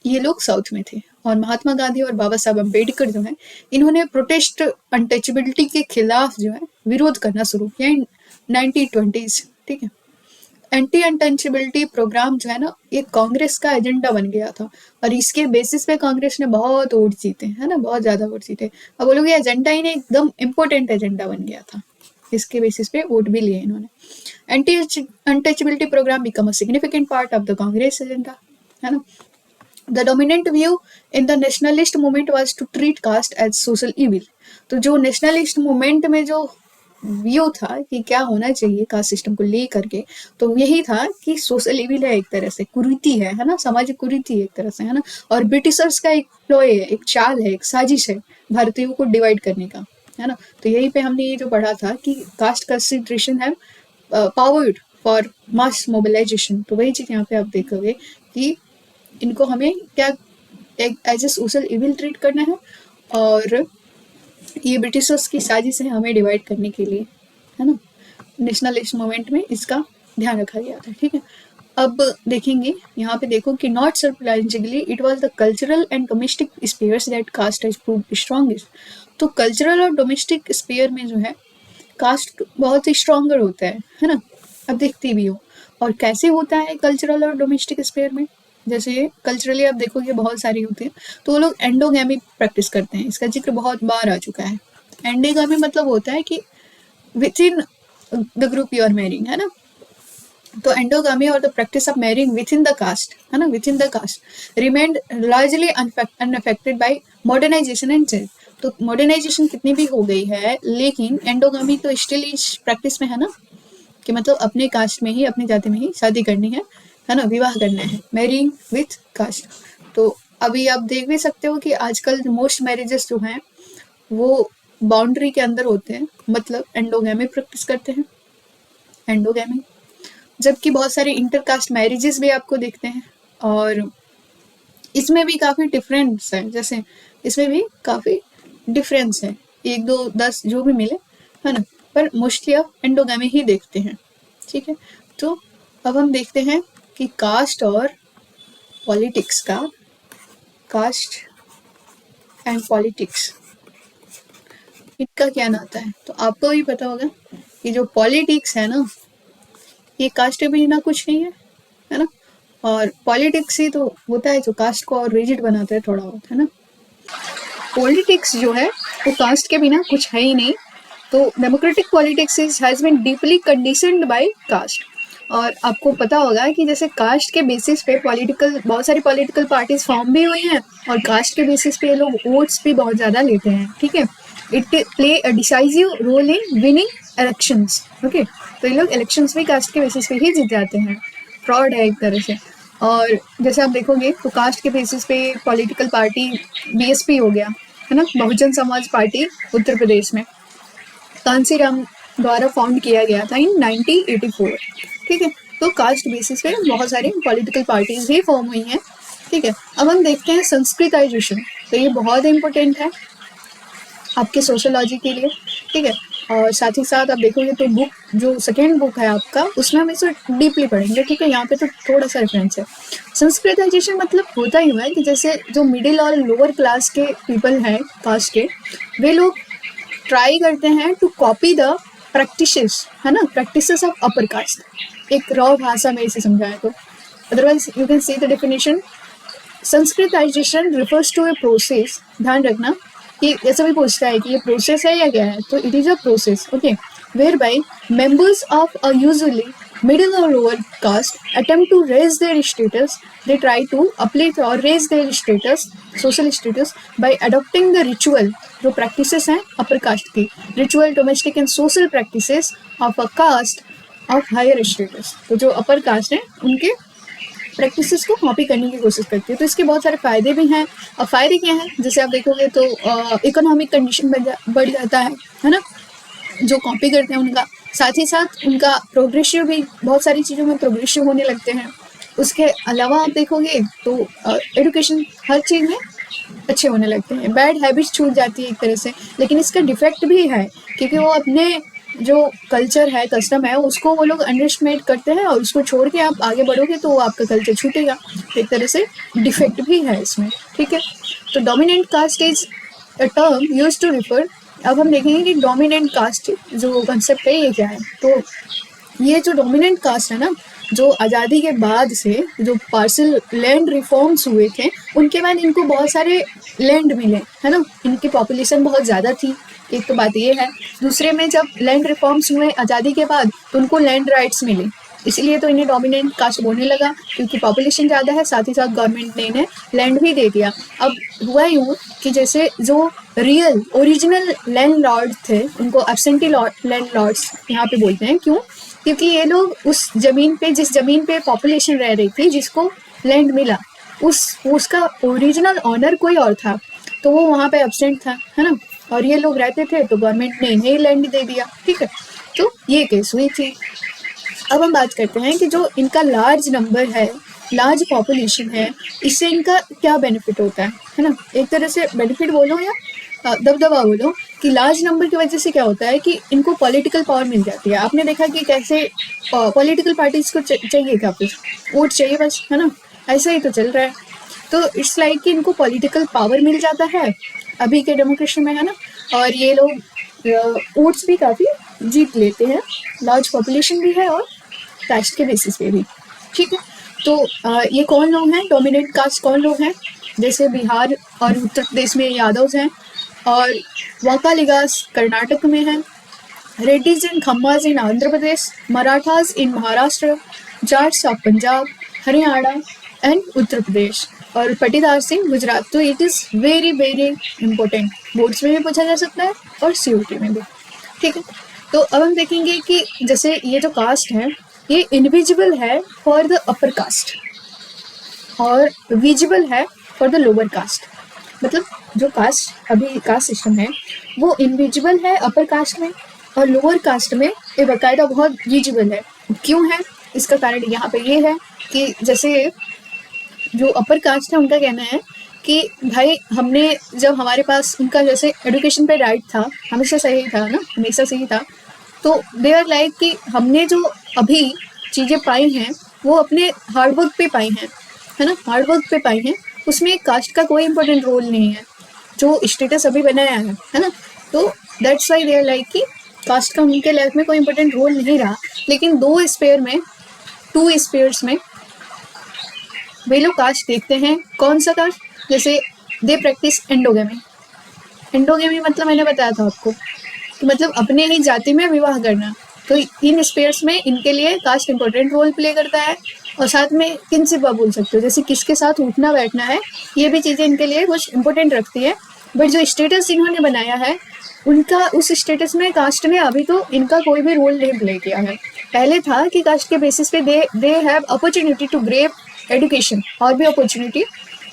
[SPEAKER 1] ये लोग साउथ में थे, और महात्मा गांधी और बाबा साहब अम्बेडकर जो हैं, इन्होंने प्रोटेस्ट अनटचेबिलिटी के खिलाफ जो है विरोध करना शुरू किया इन 1920s, ठीक है। एंटी अनटचेबिलिटी प्रोग्राम जो है ना, ये कांग्रेस का एजेंडा बन गया था और इसके बेसिस पे कांग्रेस ने बहुत वोट जीते, है ना, बहुत ज्यादा वोट जीते। अब बोलोगे एजेंडा ही नहीं, एकदम इम्पोर्टेंट एजेंडा बन गया था, इसके बेसिस पे वोट भी लिए इन्होंने। Anti untouchability program become a significant part of the Congress agenda, है ना। The dominant view in the nationalist movement was to treat caste as social evil. तो जो नेशनलिस्ट मूवमेंट में जो व्यू था कि क्या होना चाहिए कास्ट सिस्टम को ले करके, तो यही था कि सोशल इविल है, एक तरह से कुरीति है ना, सामाजिक कुरीति एक तरह से, है ना। और ब्रिटिशर्स का एक प्लॉय है, एक चाल है, एक साजिश है भारतीयों को डिवाइड करने का, है ना। तो यही पे हमने ये जो पढ़ा था कि कास्ट कंसिडरेशन है पावर्ड फॉर मास मोबिलाइजेशन। तो वही चीज यहाँ पे आप देखोगे कि इनको हमें क्या as a social evil treat करना है, और ये ब्रिटिशर्स की साजिश है हमें डिवाइड करने के लिए, है ना। नेशनलिस्ट मूवमेंट में इसका ध्यान रखा गया था, ठीक है। अब देखेंगे यहाँ पे, देखो कि not surprisingly it was the cultural and domestic spheres that caste has proved strongest. तो कल्चरल और डोमेस्टिक स्पेयर में जो है कास्ट बहुत ही स्ट्रॉन्गर होता है ना। अब देखती भी हो, और कैसे होता है कल्चरल और डोमेस्टिक स्पेयर में, जैसे कल्चरली आप देखोगे बहुत सारी होती है, तो वो लोग एंडोगैमी प्रैक्टिस करते हैं, इसका जिक्र बहुत बार आ चुका है। एंडोगैमी मतलब होता है कि within the group you are marrying, है ना। तो एंडोगामी और the practice of marrying within the caste, है ना, within the caste remained largely unaffected by modernization and change. तो मॉडर्नाइजेशन कितनी भी हो गई है, लेकिन एंडोगामी तो स्टिल इस प्रैक्टिस में है ना, कि मतलब अपने कास्ट में ही, अपनी जाति में ही शादी करनी है ना, विवाह करना है, मैरिंग विथ कास्ट। तो अभी आप देख भी सकते हो कि आजकल मोस्ट मैरिजेस जो हैं वो बाउंड्री के अंदर होते हैं, मतलब एंडोगैमी प्रैक्टिस करते हैं, एंडोगैमी। जबकि बहुत सारे इंटरकास्ट मैरिजेस भी आपको देखते हैं, और इसमें भी काफ़ी डिफरेंस है, जैसे इसमें भी काफ़ी डिफरेंस है, 1 2 10 जो भी मिले, है ना, पर मोस्टली आप एंडोगैमी ही देखते हैं, ठीक है। तो अब हम देखते हैं कि कास्ट और पॉलिटिक्स का, कास्ट एंड पॉलिटिक्स, इनका क्या नाता है। तो आपको भी पता होगा कि जो पॉलिटिक्स है ना, ये कास्ट के बिना कुछ नहीं है ना। और पॉलिटिक्स ही तो होता है जो कास्ट को और रिजिड बनाता है थोड़ा बहुत, है ना। पॉलिटिक्स जो है वो कास्ट के बिना कुछ है ही नहीं। तो democratic politics has been deeply conditioned by caste. और आपको पता होगा कि जैसे कास्ट के बेसिस पे पॉलिटिकल, बहुत सारी पॉलिटिकल पार्टीज फॉर्म भी हुई हैं, और कास्ट के बेसिस पे ये लोग वोट्स भी बहुत ज़्यादा लेते हैं, ठीक है। It play a decisive role in winning elections, okay. तो ये लोग इलेक्शंस भी कास्ट के बेसिस पे ही जीत जाते हैं, फ्रॉड है एक तरह से। और जैसे आप देखोगे तो कास्ट के बेसिस पे पॉलिटिकल पार्टी बीएसपी हो गया, है ना, बहुजन समाज पार्टी उत्तर प्रदेश में कांसीराम द्वारा फाउंड किया गया था इन 1984, ठीक है। तो कास्ट बेसिस पे बहुत सारी पॉलिटिकल पार्टीज भी फॉर्म हुई हैं, ठीक है। अब हम देखते हैं संस्कृताइजेशन। तो ये बहुत इंपॉर्टेंट है आपके सोशोलॉजी के लिए, ठीक है। और साथ ही साथ आप देखोगे तो बुक जो सेकेंड बुक है आपका, उसमें हम इसे डीपली पढ़ेंगे, ठीक है। यहाँ पे तो थोड़ा सा रेफरेंस है। संस्कृताइजेशन मतलब होता ही हुआ है कि जैसे जो मिडिल और लोअर क्लास के पीपल हैं कास्ट के, वे लोग ट्राई करते हैं टू कॉपी द प्रैक्टिसेस, है ना, प्रैक्टिसेस ऑफ अपर कास्ट। एक रॉ भाषा में इसे समझाएं तो, otherwise you can see the definition. Sanskritization refers to a process, ध्यान रखना कि ऐसा भी पूछता है कि ये प्रोसेस है या क्या है, तो it is a process, okay, whereby members of a usually middle or lower caste attempt to raise their status. They try to uplift or raise their status, social status, by adopting the ritual, जो practices हैं upper caste की, ritual, domestic and social practices of a caste of higher status। तो जो upper caste हैं उनके practices को copy करने की कोशिश करती है। तो इसके बहुत सारे फायदे भी हैं। और फायदे क्या हैं, जैसे आप देखोगे तो इकोनॉमिक कंडीशन बढ़ जाता है ना, जो कॉपी करते हैं उनका। साथ ही साथ उनका प्रोग्रेसिव भी, बहुत सारी चीज़ों में प्रोग्रेसिव होने लगते हैं। उसके अलावा आप देखोगे तो एडुकेशन हर चीज़ में अच्छे होने लगते हैं। बैड हैबिट्स छूट जाती है एक तरह से, लेकिन इसका डिफेक्ट भी है, क्योंकि वो अपने जो कल्चर है, कस्टम है, उसको वो लोग अंडरएस्टिमेट करते हैं, और उसको छोड़ के आप आगे बढ़ोगे तो आपका कल्चर छूटेगा। एक तरह से डिफेक्ट भी है इसमें, ठीक है। तो dominant caste is a term used to refer. अब हम देखेंगे कि डोमिनेंट कास्ट जो कंसेप्ट है ये क्या है। तो ये जो डोमिनेंट कास्ट है ना, जो आज़ादी के बाद से जो पार्सल लैंड रिफॉर्म्स हुए थे उनके बाद इनको बहुत सारे लैंड मिले, है ना। इनकी पॉपुलेशन बहुत ज़्यादा थी, एक तो बात ये है। दूसरे में जब लैंड रिफॉर्म्स हुए आज़ादी के बाद तो उनको लैंड राइट्स मिले, इसलिए तो इन्हें डोमिनेंट कास्ट बोलने लगा, क्योंकि पॉपुलेशन ज़्यादा है, साथ ही साथ गवर्नमेंट ने इन्हें लैंड भी दे दिया। अब हुआ यूँ कि जैसे जो रियल ओरिजिनल लैंड लॉर्ड थे उनको एब्सेंटी लैंड लॉर्ड्स यहाँ पे बोलते हैं। क्यों? क्योंकि ये लोग उस ज़मीन पे, जिस ज़मीन पे पॉपुलेशन रह रही थी, जिसको लैंड मिला, उसका ओरिजिनल ऑनर कोई और था, तो वो वहाँ पे एब्सेंट था, है ना। और ये लोग रहते थे तो गवर्नमेंट ने इन्हें लैंड दे दिया, ठीक है। तो ये केस हुई थी। अब हम बात करते हैं कि जो इनका लार्ज नंबर है, लार्ज पॉपुलेशन है, इससे इनका क्या बेनिफिट होता है ना। एक तरह से बेनिफिट बोलो या दबदबा बोलो कि लार्ज नंबर की वजह से क्या होता है कि इनको पॉलिटिकल पावर मिल जाती है। आपने देखा कि कैसे पॉलिटिकल पार्टीज को चाहिए क्या, कुछ वोट चाहिए बस, है ना, ऐसा ही तो चल रहा है। तो इट्स लाइक कि इनको पॉलिटिकल पावर मिल जाता है अभी के डेमोक्रेसी में, है ना। और ये लोग वोट्स भी काफ़ी जीत लेते हैं, लार्ज पॉपुलेशन भी है और कास्ट के बेसिस पे भी, ठीक है। तो ये कौन लोग हैं, डोमिनेंट कास्ट कौन लोग हैं? जैसे बिहार और उत्तर प्रदेश में यादव्स हैं, और वाकालिगास कर्नाटक में हैं, Reddys and Kammas in Andhra Pradesh, Marathas in Maharashtra, Jats of Punjab, Haryana and Uttar Pradesh, और पटीदार सिंह गुजरात। तो it is very very important, boards में भी पूछा जा सकता है और COT में भी, ठीक है। तो अब हम देखेंगे कि जैसे ये जो कास्ट है ये इनविजिबल है फॉर द अपर कास्ट और विजिबल है फॉर द लोअर कास्ट। मतलब जो कास्ट अभी कास्ट सिस्टम है वो इनविजिबल है अपर कास्ट में, और लोअर कास्ट में ये बाकायदा बहुत विजिबल है। क्यों है? इसका कारण यहाँ पे ये है कि जैसे जो अपर कास्ट है उनका कहना है कि भाई हमने, जब हमारे पास उनका जैसे एजुकेशन पे राइट था, हमेशा सही था ना, हमेशा सही था, तो दे आर लाइक कि हमने जो अभी चीज़ें पाई हैं वो अपने हार्डवर्क पे पाई हैं, है ना, हार्डवर्क पे पाई हैं, उसमें कास्ट का कोई इंपॉर्टेंट रोल नहीं है, जो स्टेटस अभी बनाया है ना। तो that's why they are like कि कास्ट का उनके लाइफ में कोई इंपॉर्टेंट रोल नहीं रहा। लेकिन टू स्पेयर्स में वे लोग कास्ट देखते हैं। कौन सा कास्ट? जैसे दे प्रैक्टिस एंडोगेमी। एंडोगेमी मतलब मैंने बताया था आपको कि मतलब अपने ही जाति में विवाह करना। तो इन स्पेयर्स में इनके लिए कास्ट इंपॉर्टेंट रोल प्ले करता है। और साथ में किनशिप आप बोल सकते हो, जैसे किसके साथ उठना बैठना है, ये भी चीज़ें इनके लिए कुछ इंपॉर्टेंट रखती है। बट जो स्टेटस इन्होंने बनाया है उनका, उस स्टेटस में कास्ट ने अभी तो इनका कोई भी रोल नहीं प्ले किया है। पहले था कि कास्ट के बेसिस पे they have opportunity to grab education, और भी अपॉर्चुनिटी,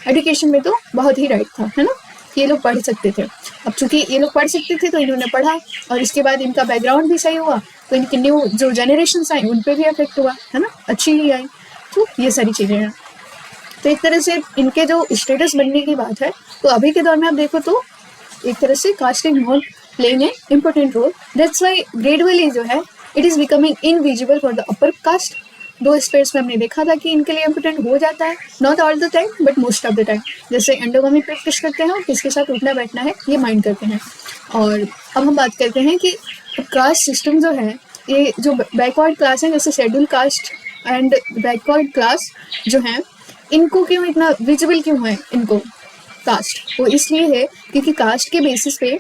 [SPEAKER 1] एजुकेशन में तो बहुत ही राइट था, है ना, ये लोग पढ़ सकते थे। अब चूंकि ये लोग पढ़ सकते थे तो इन्होंने पढ़ा, और इसके बाद इनका बैकग्राउंड भी सही हुआ, तो इनकी न्यू जो जनरेशन आई उन पर भी अफेक्ट हुआ, है ना, अच्छी ही आई। तो ये सारी चीज़ें हैं। तो एक तरह से इनके जो स्टेटस बनने की बात है, तो अभी के दौर में आप देखो तो एक तरह से caste is not playing a important role. That's why gradually जो है it is becoming invisible for the upper caste. दो स्पेयर्स में हमने देखा था कि इनके लिए इम्पोर्टेंट हो जाता है, not all the time but most of the time. जैसे एंडोगामी प्रैक्टिस करते हैं और किसके साथ उठना बैठना है ये माइंड करते हैं। और अब हम बात करते हैं कि कास्ट सिस्टम जो है, ये जो बैकवर्ड क्लास है, जैसे schedule caste and backward class जो हैं, इनको क्यों इतना विजिबल क्यों है इनको कास्ट? वो इसलिए है क्योंकि कास्ट के बेसिस पे,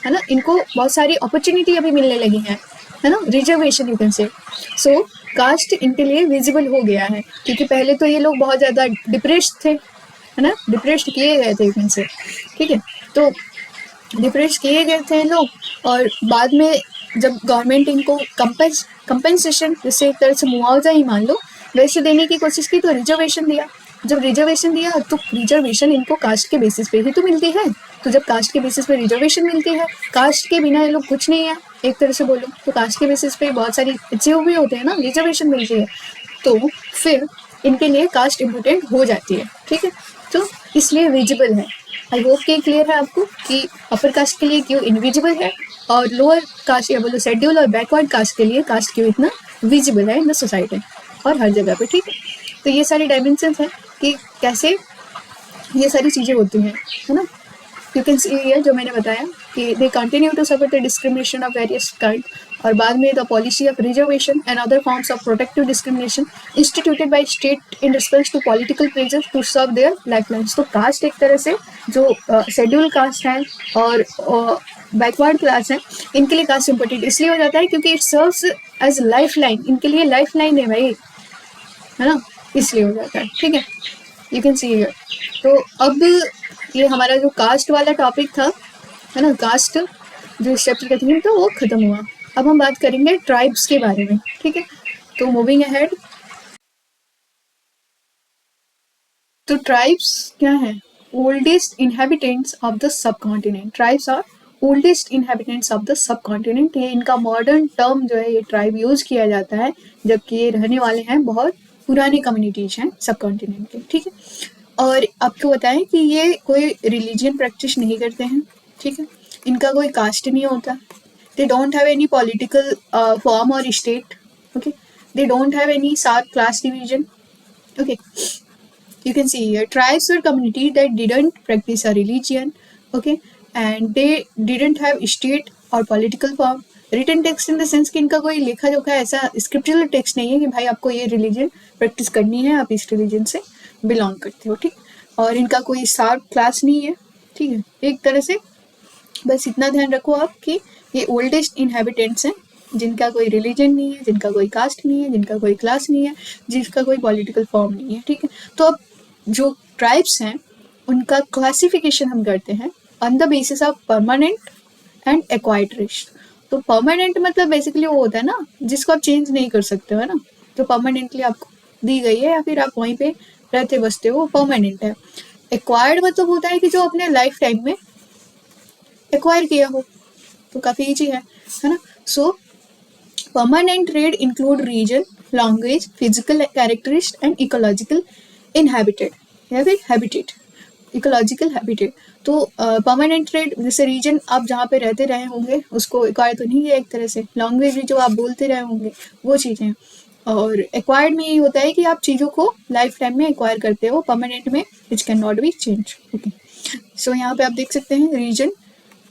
[SPEAKER 1] है ना, इनको बहुत सारी अपॉर्चुनिटी अभी मिलने लगी हैं, है ना, रिजर्वेशन यू कैन से। सो कास्ट इनके लिए विजिबल हो गया है, क्योंकि पहले तो ये लोग बहुत ज़्यादा डिप्रेस्ड थे, है ना, डिप्रेस्ड किए गए थे यू कैन से, ठीक है। तो डिप्रेस किए गए थे लोग, और बाद में जब गवर्नमेंट इनको कंपेंसेशन, जैसे एक तरह से मुआवजा ही मान लो, वैसे देने की कोशिश की, तो रिजर्वेशन दिया। जब रिजर्वेशन दिया तो रिजर्वेशन इनको कास्ट के बेसिस पे ही तो मिलती है। तो जब कास्ट के बेसिस पे रिजर्वेशन मिलती है, कास्ट के बिना ये लोग कुछ नहीं है एक तरह से बोलो, तो कास्ट के बेसिस पे बहुत सारी अचीव भी होते हैं ना, रिजर्वेशन मिलती है, तो फिर इनके लिए कास्ट इम्पोर्टेंट हो जाती है, ठीक है। तो इसलिए विजिबल है। आई होप कि क्लियर है आपको कि अपर कास्ट के लिए क्यों इनविजिबल है, और लोअर कास्ट या बोलो शेड्यूल और बैकवर्ड कास्ट के लिए कास्ट क्यों इतना विजिबल है इन द सोसाइटी और हर जगह पे, ठीक है। तो ये सारी डायमेंशन है कि कैसे ये सारी चीज़ें होती हैं, है ना। यू कैन सी ये जो मैंने बताया कि they continue to suffer the discrimination of various kind, और बाद में the policy of reservation and other forms of protective discrimination instituted by state in response to political pressure to serve their lifelines. तो caste एक तरह से जो schedule caste है और बैकवर्ड क्लास है, इनके लिए कास्ट इम्पोर्टेंट इसलिए हो जाता है क्योंकि it serves as lifeline, इनके लिए लाइफ लाइन है भाई, है ना, इसलिए हो जाता है। ठीक है, यू कैन सी हियर। तो अब ये हमारा जो कास्ट वाला टॉपिक था, है ना, कास्ट जो इस चैप्टर का थीम था वो खत्म हुआ। अब हम बात करेंगे ट्राइब्स के बारे में। ठीक है, तो मूविंग अहेड, तो ट्राइब्स क्या है? Oldest inhabitants of the subcontinent. Tribes are oldest inhabitants of the subcontinent. ये इनका मॉडर्न टर्म जो है, ये ट्राइब यूज किया जाता है, जबकि ये रहने वाले हैं बहुत पुरानी कम्युनिटीज हैं सब कॉन्टिनेंट के। ठीक है, और आपको बताएं कि ये कोई रिलीजियन प्रैक्टिस नहीं करते हैं। ठीक है, इनका कोई कास्ट नहीं होता, they don't have any political form or state. Okay, they don't have any sharp class division. Okay, you can see here tribes were community that didn't practice a religion, okay, and they didn't have state or political form, written text in the sense कि इनका कोई लेखा जोखा ऐसा scriptural text नहीं है कि भाई आपको ये रिलीजन प्रैक्टिस करनी है, आप इस रिलीजन से बिलोंग करते हो। ठीक, और इनका कोई सार्क क्लास नहीं है। ठीक है, एक तरह से बस इतना ध्यान रखो आप कि ये ओल्डेस्ट इनहेबिटेंट्स हैं जिनका कोई रिलीजन नहीं है, जिनका कोई कास्ट नहीं है, जिनका कोई क्लास नहीं है, जिनका कोई पॉलिटिकल फॉर्म नहीं है। ठीक है, तो अब जो ट्राइब्स हैं उनका क्लासिफिकेशन हम करते हैं on the basis of permanent and acquired rest. तो परमानेंट मतलब बेसिकली वो होता है ना जिसको आप चेंज नहीं कर सकते हो, है ना, तो परमानेंटली आपको दी गई है या फिर आप वहीं पे रहते बसते हो, वो परमानेंट है। एक्वायर्ड मतलब होता है कि जो अपने लाइफ टाइम में एक्वायर किया हो, तो काफ़ी ईजी है ना। So permanent trait include region, language, physical characteristic and ecological inhabited या फिर हैबिटेट, इकोलॉजिकल हैबिटेट। तो परमानेंट ट्रेड जैसे रीजन आप जहाँ पे रहते रहे होंगे उसको एक्वायर तो नहीं है एक तरह से, लैंग्वेज भी जो आप बोलते रहे होंगे वो चीज़ें, और एक्वायर्ड में ये होता है कि आप चीज़ों को लाइफ टाइम में एक्वायर करते हो, परमानेंट में which can not be change. Okay, so यहाँ पे आप देख सकते हैं region,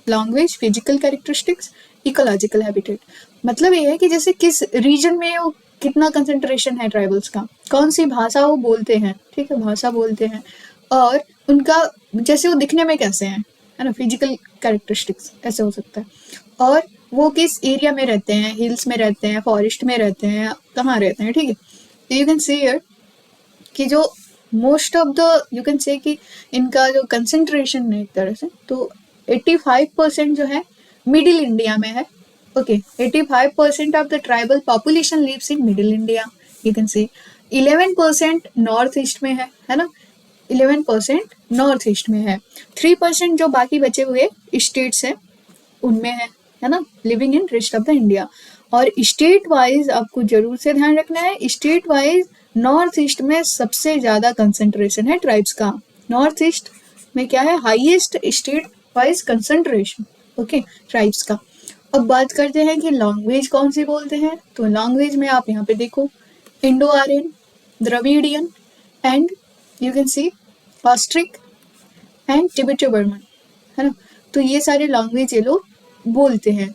[SPEAKER 1] language, physical characteristics, ecological habitat. मतलब ये है कि जैसे किस रीजन में वो कितना कंसंट्रेशन है ट्राइबल्स का, कौन सी भाषा वो बोलते हैं। ठीक है, भाषा बोलते हैं, और उनका जैसे वो दिखने में कैसे हैं, है ना, फिजिकल कैरेक्टरिस्टिक्स ऐसे हो सकता है, और वो किस एरिया में रहते हैं, हिल्स में रहते हैं, फॉरेस्ट में रहते हैं, कहाँ रहते हैं। ठीक है, तो यू कैन सी हियर कि जो most of the you can से कि इनका जो कंसंट्रेशन है एक तरह से, तो 85% जो है मिडिल इंडिया में है। Okay, 85% of the tribal population lives in middle India. You can say 11% north east में है ना, 11% नॉर्थ ईस्ट में है, 3% जो बाकी बचे हुए स्टेट्स हैं उनमें है ना, living in rest of the India. और स्टेट वाइज आपको जरूर से ध्यान रखना है, स्टेट वाइज नॉर्थ ईस्ट में सबसे ज़्यादा कंसंट्रेशन है ट्राइब्स का। नॉर्थ ईस्ट में क्या है, highest state wise concentration, okay, tribes का। अब बात करते हैं कि लैंग्वेज कौन सी बोलते हैं। तो लैंग्वेज में आप यहाँ पे देखो Indo Aryan, Dravidian and you can see Austric and Tibeto Burman, है ना, तो ये सारे लैंग्वेज ये लोग बोलते हैं।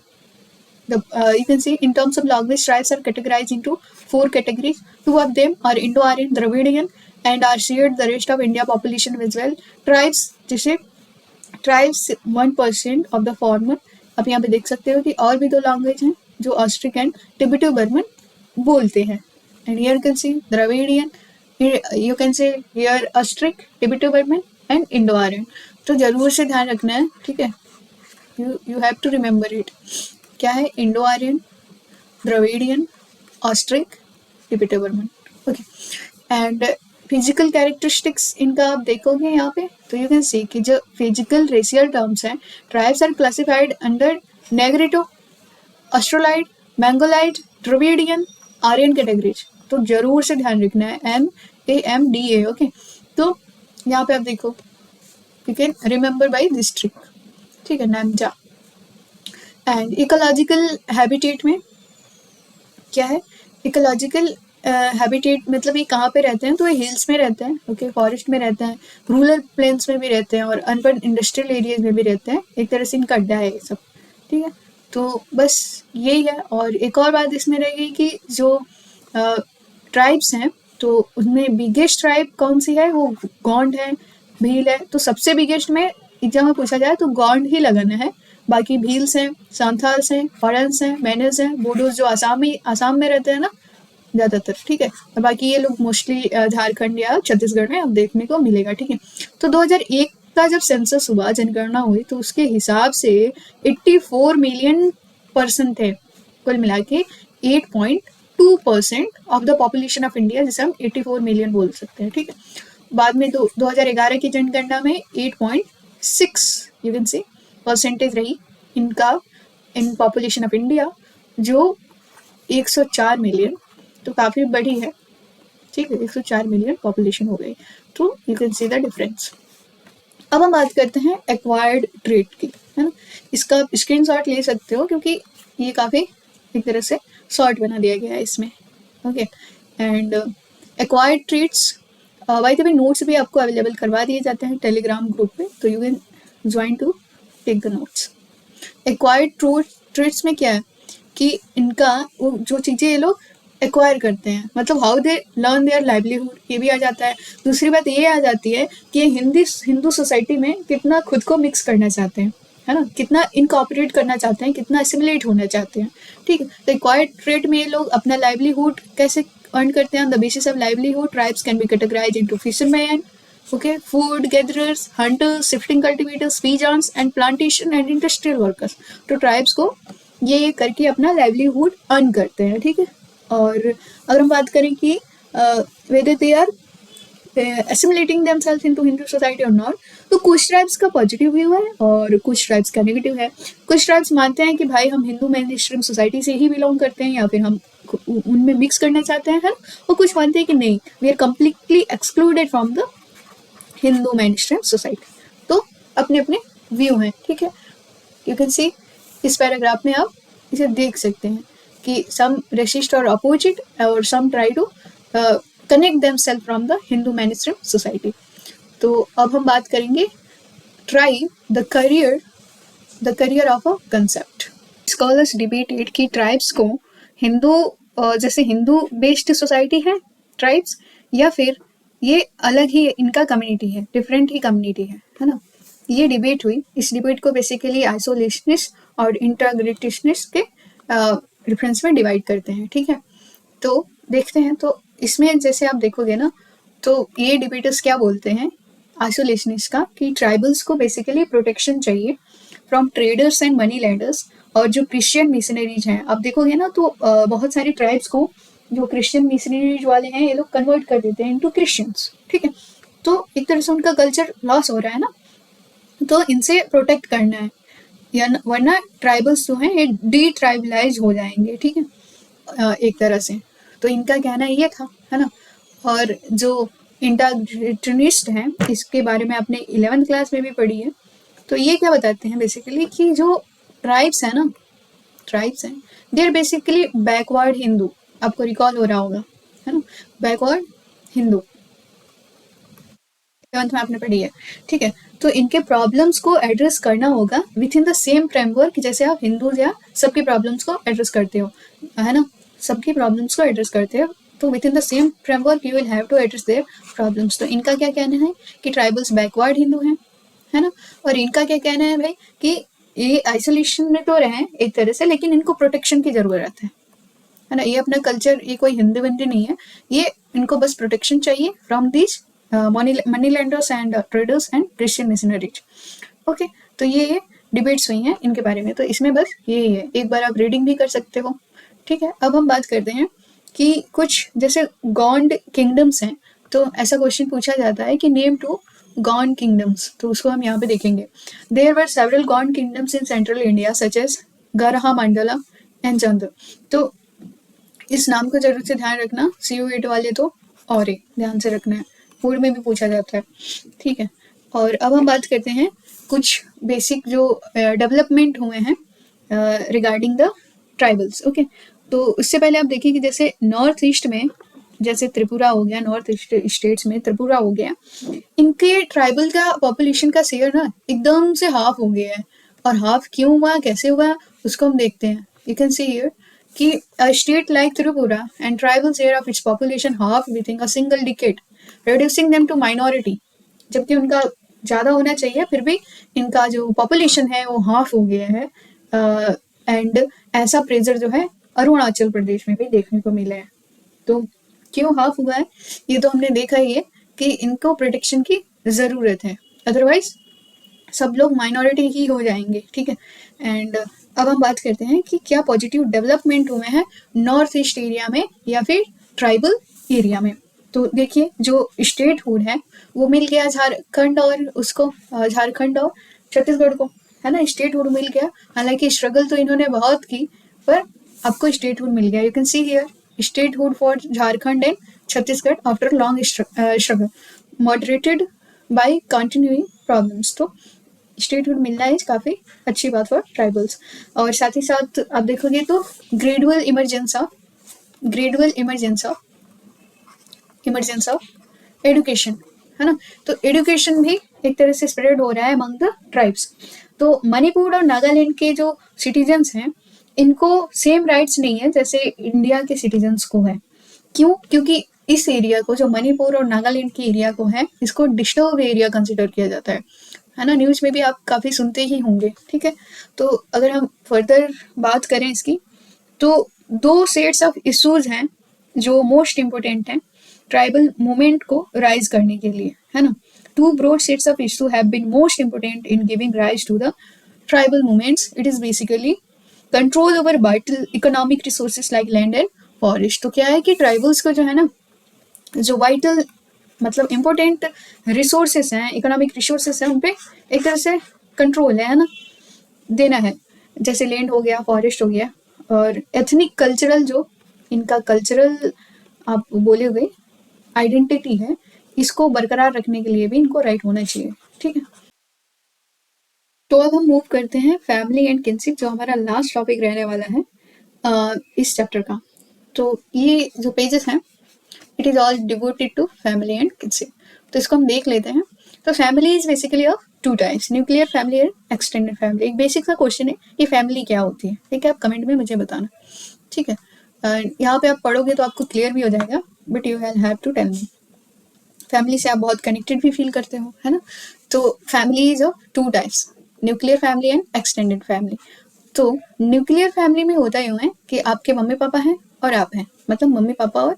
[SPEAKER 1] You can see in terms of language, tribes are categorized into 4 categories. 2 of them are Indo-Aryan, Dravidian, and are shared the rest of India population as well. Tribes जैसे tribes 1% of the former, आप यहाँ पे देख सकते हो कि और भी 2 लैंग्वेज हैं जो ऑस्ट्रिक एंड टिबेटो बर्मन बोलते हैं। And here you can see Dravidian, you can say here Austric, Tibeto Burman and Indo Aryan. तो जरूर से ध्यान रखना है, ठीक है, you have to remember it. क्या है, Indo Aryan, Dravidian, Austric, Tibeto Burman. Okay, and physical characteristics इनका आप देखोगे यहाँ पे, तो यू कैन सी कि जो फिजिकल रेशियल टर्म्स हैं, tribes are classified under Negrito, Australoid, Mongoloid, Dravidian, Aryan categories. तो जरूर से ध्यान रखना है, NAMDA। ओके, तो यहाँ पे आप देखो, you can remember by this trick, ठीक है, नामजा। एंड इकोलॉजिकल हैबिटेट में क्या है, इकोलॉजिकल हैबिटेट मतलब ये कहाँ पे रहते हैं, तो ये हिल्स में रहते हैं, ओके, फॉरेस्ट में रहते हैं, रूरल प्लेन्स में भी रहते हैं, और अर्बन इंडस्ट्रियल एरियाज में भी रहते हैं। एक तरह से इनका अड्डा है ये सब, ठीक है। तो बस यही है। और एक और बात इसमें रह गई कि जो ट्राइब्स हैं तो उनमें बिगेस्ट ट्राइब कौन सी है, वो गोंड है, भील है। तो सबसे बिगेस्ट में एग्जाम में पूछा जाए तो गोंड ही लगन है। बाकी भील्स हैं, सांथाल्स हैं, फॉरेंस हैं, मैनर्स हैं, बोडोज जो आसाम में रहते हैं ना ज़्यादातर, ठीक है। और बाकी ये लोग मोस्टली झारखंड या छत्तीसगढ़ में अब देखने को मिलेगा, ठीक है। तो 2001 का जब सेंसस हुआ, जनगणना हुई, तो उसके हिसाब से 84 मिलियन पर्सन थे कुल मिला के। 8.2% of the population of India, जिसे हम 84 मिलियन बोल सकते हैं, ठीक है। बाद में 2011 की जनगणना में 8.6 यू कैन से परसेंटेज रही इनका इन पॉपुलेशन ऑफ इंडिया, जो 104 मिलियन, तो काफ़ी बड़ी है, ठीक है। 104 मिलियन पॉपुलेशन हो गई, तो you can see the difference. अब हम बात करते हैं एक्वायर्ड ट्रेट की, है ना। इसका स्क्रीनशॉट ले सकते हो क्योंकि ये काफ़ी एक तरह से शॉर्ट बना दिया गया है इसमें, okay. And acquired traits by the way notes भी आपको अवेलेबल करवा दिए जाते हैं टेलीग्राम ग्रुप पे, तो you can join to take the notes. Acquired traits में क्या है कि इनका वो जो चीज़ें ये लोग एक्वायर करते हैं, मतलब how they learn their livelihood, ये भी आ जाता है। दूसरी बात ये आ जाती है कि ये हिंदू सोसाइटी में कितना खुद को मिक्स करना चाहते हैं, है ना, कितना इनकॉपरेट करना चाहते हैं, कितना एसिमिलेट होना चाहते हैं, ठीक है। तो एक्वायर्ड ट्रेड में ये लोग अपना लाइवलीहुड कैसे अर्न करते हैं, on the basis of livelihood tribes can be categorised into fisherman, okay, food gatherers, hunters, shifting cultivators, peasants and plantation and industrial workers। तो ट्राइब्स को ये करके अपना लाइवलीहुड अर्न करते हैं, ठीक है। और अगर हम बात करें कि whether they are assimilating themselves into Hindu society or not, तो कुछ ट्राइब्स का पॉजिटिव व्यू है और कुछ ट्राइब्स का नेगेटिव है। कुछ ट्राइब्स मानते हैं कि भाई हम हिंदू मेनस्ट्रीम सोसाइटी से ही बिलोंग करते हैं या फिर हम उनमें मिक्स करना चाहते हैं, और कुछ मानते हैं कि नहीं, we are completely excluded from the Hindu mainstream society. तो अपने अपने व्यू हैं, ठीक है। यू कैन सी इस पैराग्राफ में आप इसे देख सकते हैं कि सम रेसिस्ट और अपोजिट और some try to connect themselves from the Hindu mainstream society. तो अब हम बात करेंगे tribe the career of a concept. Scholars debated कि ट्राइब्स को हिंदू जैसे हिंदू बेस्ड सोसाइटी है ट्राइब्स, या फिर ये अलग ही इनका कम्युनिटी है, डिफरेंट ही कम्युनिटी है ना। ये डिबेट हुई। इस डिबेट को बेसिकली आइसोलेशनिस्ट और इंटीग्रेटिस्ट के डिफरेंस में डिवाइड करते हैं, ठीक है। तो देखते हैं, तो इसमें जैसे आप देखोगे ना, तो ये डिबेटर्स क्या बोलते हैं आइसोलेशनिस्ट का, कि ट्राइबल्स को बेसिकली प्रोटेक्शन चाहिए from traders and money landers, और जो क्रिश्चियन मिशनरीज हैं, आप देखोगे ना तो बहुत सारी ट्राइब्स को जो क्रिश्चियन मिशनरीज वाले हैं ये लोग कन्वर्ट कर देते हैं इनटू क्रिश्चियंस, ठीक है। तो एक तरह से उनका कल्चर लॉस हो रहा है ना, तो इनसे प्रोटेक्ट करना है, या वरना ट्राइबल्स जो हैं ये डी ट्राइबलाइज हो जाएंगे, ठीक है, एक तरह से। तो इनका कहना ये था, है ना। और जो इंटीग्रेशनिस्ट हैं, इसके बारे में आपने 11th क्लास में भी पढ़ी है। तो ये क्या बताते हैं बेसिकली कि जो ट्राइब्स हैं ना, ट्राइब्स हैं, they are basically backward Hindu. आपको रिकॉल हो रहा होगा, है ना, बैकवर्ड हिंदू 11th में आपने पढ़ी है, ठीक है। तो इनके प्रॉब्लम्स को एड्रेस करना होगा with in the same framework, जैसे आप हिंदूज या सबकी प्रॉब्लम्स को एड्रेस करते हो, है ना, सबकी प्रॉब्लम्स को एड्रेस करते हो, तो within the same framework you will have to address their problems. तो इनका क्या कहना है कि ट्राइबल्स बैकवर्ड हिंदू हैं, है ना। और इनका क्या कहना है भाई कि ये आइसोलेशन में तो रहें एक तरह से, लेकिन इनको प्रोटेक्शन की ज़रूरत है ना। ये अपना कल्चर, ये कोई हिंदू बंदी नहीं है, ये इनको बस प्रोटेक्शन चाहिए from this money landers and traders and Christian missionaries, okay. तो ये डिबेट्स हुई हैं इनके बारे में, तो इसमें बस यही है, एक बार आप रीडिंग भी कर सकते हो, ठीक है। अब हम बात करते हैं कि कुछ जैसे गॉन्ड किंगडम्स हैं, तो ऐसा क्वेश्चन पूछा जाता है कि नेम टू गॉन्ड किंगडम्स, तो उसको हम यहाँ पे देखेंगे। There were several Gond kingdoms in central India such as Garha Mandla and Chandra. तो इस नाम को जरूर से ध्यान रखना, CO8 वाले तो और ध्यान से रखना है, फूड में भी पूछा जाता है, ठीक है। और अब हम बात करते हैं कुछ बेसिक जो डेवलपमेंट हुए हैं रिगार्डिंग द ट्राइबल्स, ओके। तो उससे पहले आप देखिए कि जैसे नॉर्थ ईस्ट में, जैसे त्रिपुरा हो गया, नॉर्थ ईस्ट स्टेट्स में त्रिपुरा हो गया, इनके ट्राइबल का पॉपुलेशन का शेयर ना एकदम से हाफ हो गया है। और हाफ क्यों हुआ, कैसे हुआ, उसको हम देखते हैं। यू कैन सी हियर कि a state like Tripura and tribal share of its population half within a single decade, reducing them to minority। जबकि उनका ज़्यादा होना चाहिए, फिर भी इनका जो पॉपुलेशन है वो हाफ हो गया है। एंड ऐसा प्रेजर जो है अरुणाचल प्रदेश में भी देखने को मिला है। तो क्यों हाफ हुआ है, ये तो हमने देखा ही है कि इनको प्रोटेक्शन की ज़रूरत है, अदरवाइज सब लोग माइनॉरिटी ही हो जाएंगे, ठीक है। एंड अब हम बात करते हैं कि क्या पॉजिटिव डेवलपमेंट हुए हैं नॉर्थ ईस्ट एरिया में या फिर ट्राइबल एरिया में। तो देखिए, जो स्टेट हुड है वो मिल गया झारखंड और उसको झारखंड और छत्तीसगढ़ को, है ना, स्टेट हुड मिल गया। हालांकि स्ट्रगल तो इन्होंने बहुत की, पर आपको स्टेट हुड मिल गया। You can see here statehood for Jharkhand and Chhattisgarh after long struggle moderated by continuing problems. तो स्टेटहुड मिलना है काफ़ी अच्छी बात फॉर ट्राइबल्स। और साथ ही साथ आप देखोगे तो ग्रेजुअल इमरजेंस ऑफ एडुकेशन, है ना। तो एडुकेशन भी एक तरह से स्प्रेड हो रहा है अमंग द ट्राइब्स। तो मणिपुर और नागालैंड के जो सिटीजन्स हैं इनको सेम राइट्स नहीं है जैसे इंडिया के सिटीजन्स को है। क्यों? क्योंकि इस एरिया को, जो मणिपुर और नागालैंड के एरिया को है, इसको डिस्टर्ब एरिया कंसिडर किया जाता है ना। न्यूज़ में भी आप काफ़ी सुनते ही होंगे, ठीक है। तो अगर हम फर्दर बात करें इसकी, तो 2 सेट्स ऑफ इश्यूज हैं जो मोस्ट इम्पोर्टेंट हैं ट्राइबल मूवमेंट को राइज करने के लिए, है ना। 2 broad sets of issue have been most important in giving rise to the tribal movements. It is basically control over vital economic resources like land and forest. तो क्या है कि ट्राइबल्स को जो है ना, जो वाइटल मतलब इम्पोर्टेंट रिसोर्सेस हैं, इकोनॉमिक रिसोर्सेस हैं, उन पे एक तरह से कंट्रोल है ना, देना है। जैसे लैंड हो गया, फॉरेस्ट हो गया, और एथनिक कल्चरल, जो इनका कल्चरल आप बोले हुए आइडेंटिटी है, इसको बरकरार रखने के लिए भी इनको राइट होना चाहिए, ठीक है। तो अब हम मूव करते हैं फैमिली एंड किनशिप, जो हमारा लास्ट टॉपिक रहने वाला है इस चैप्टर का। तो ये जो पेजेस हैं, it is all devoted to family and kinship. तो इसको हम देख लेते हैं। तो family is basically of 2 types, nuclear family and extended family. एक बेसिक सा क्वेश्चन है कि फैमिली क्या होती है, ठीक है। आप कमेंट में मुझे बताना, ठीक है। यहाँ पे आप पढ़ोगे तो आपको क्लियर भी हो जाएगा, but you will have to tell me. Family से आप बहुत कनेक्टेड भी फील करते हो, है ना। तो family is of 2 types, nuclear family and extended family. तो न्यूक्लियर फैमिली में होता यूँ है कि आपके मम्मी पापा हैं और आप हैं, मतलब मम्मी पापा और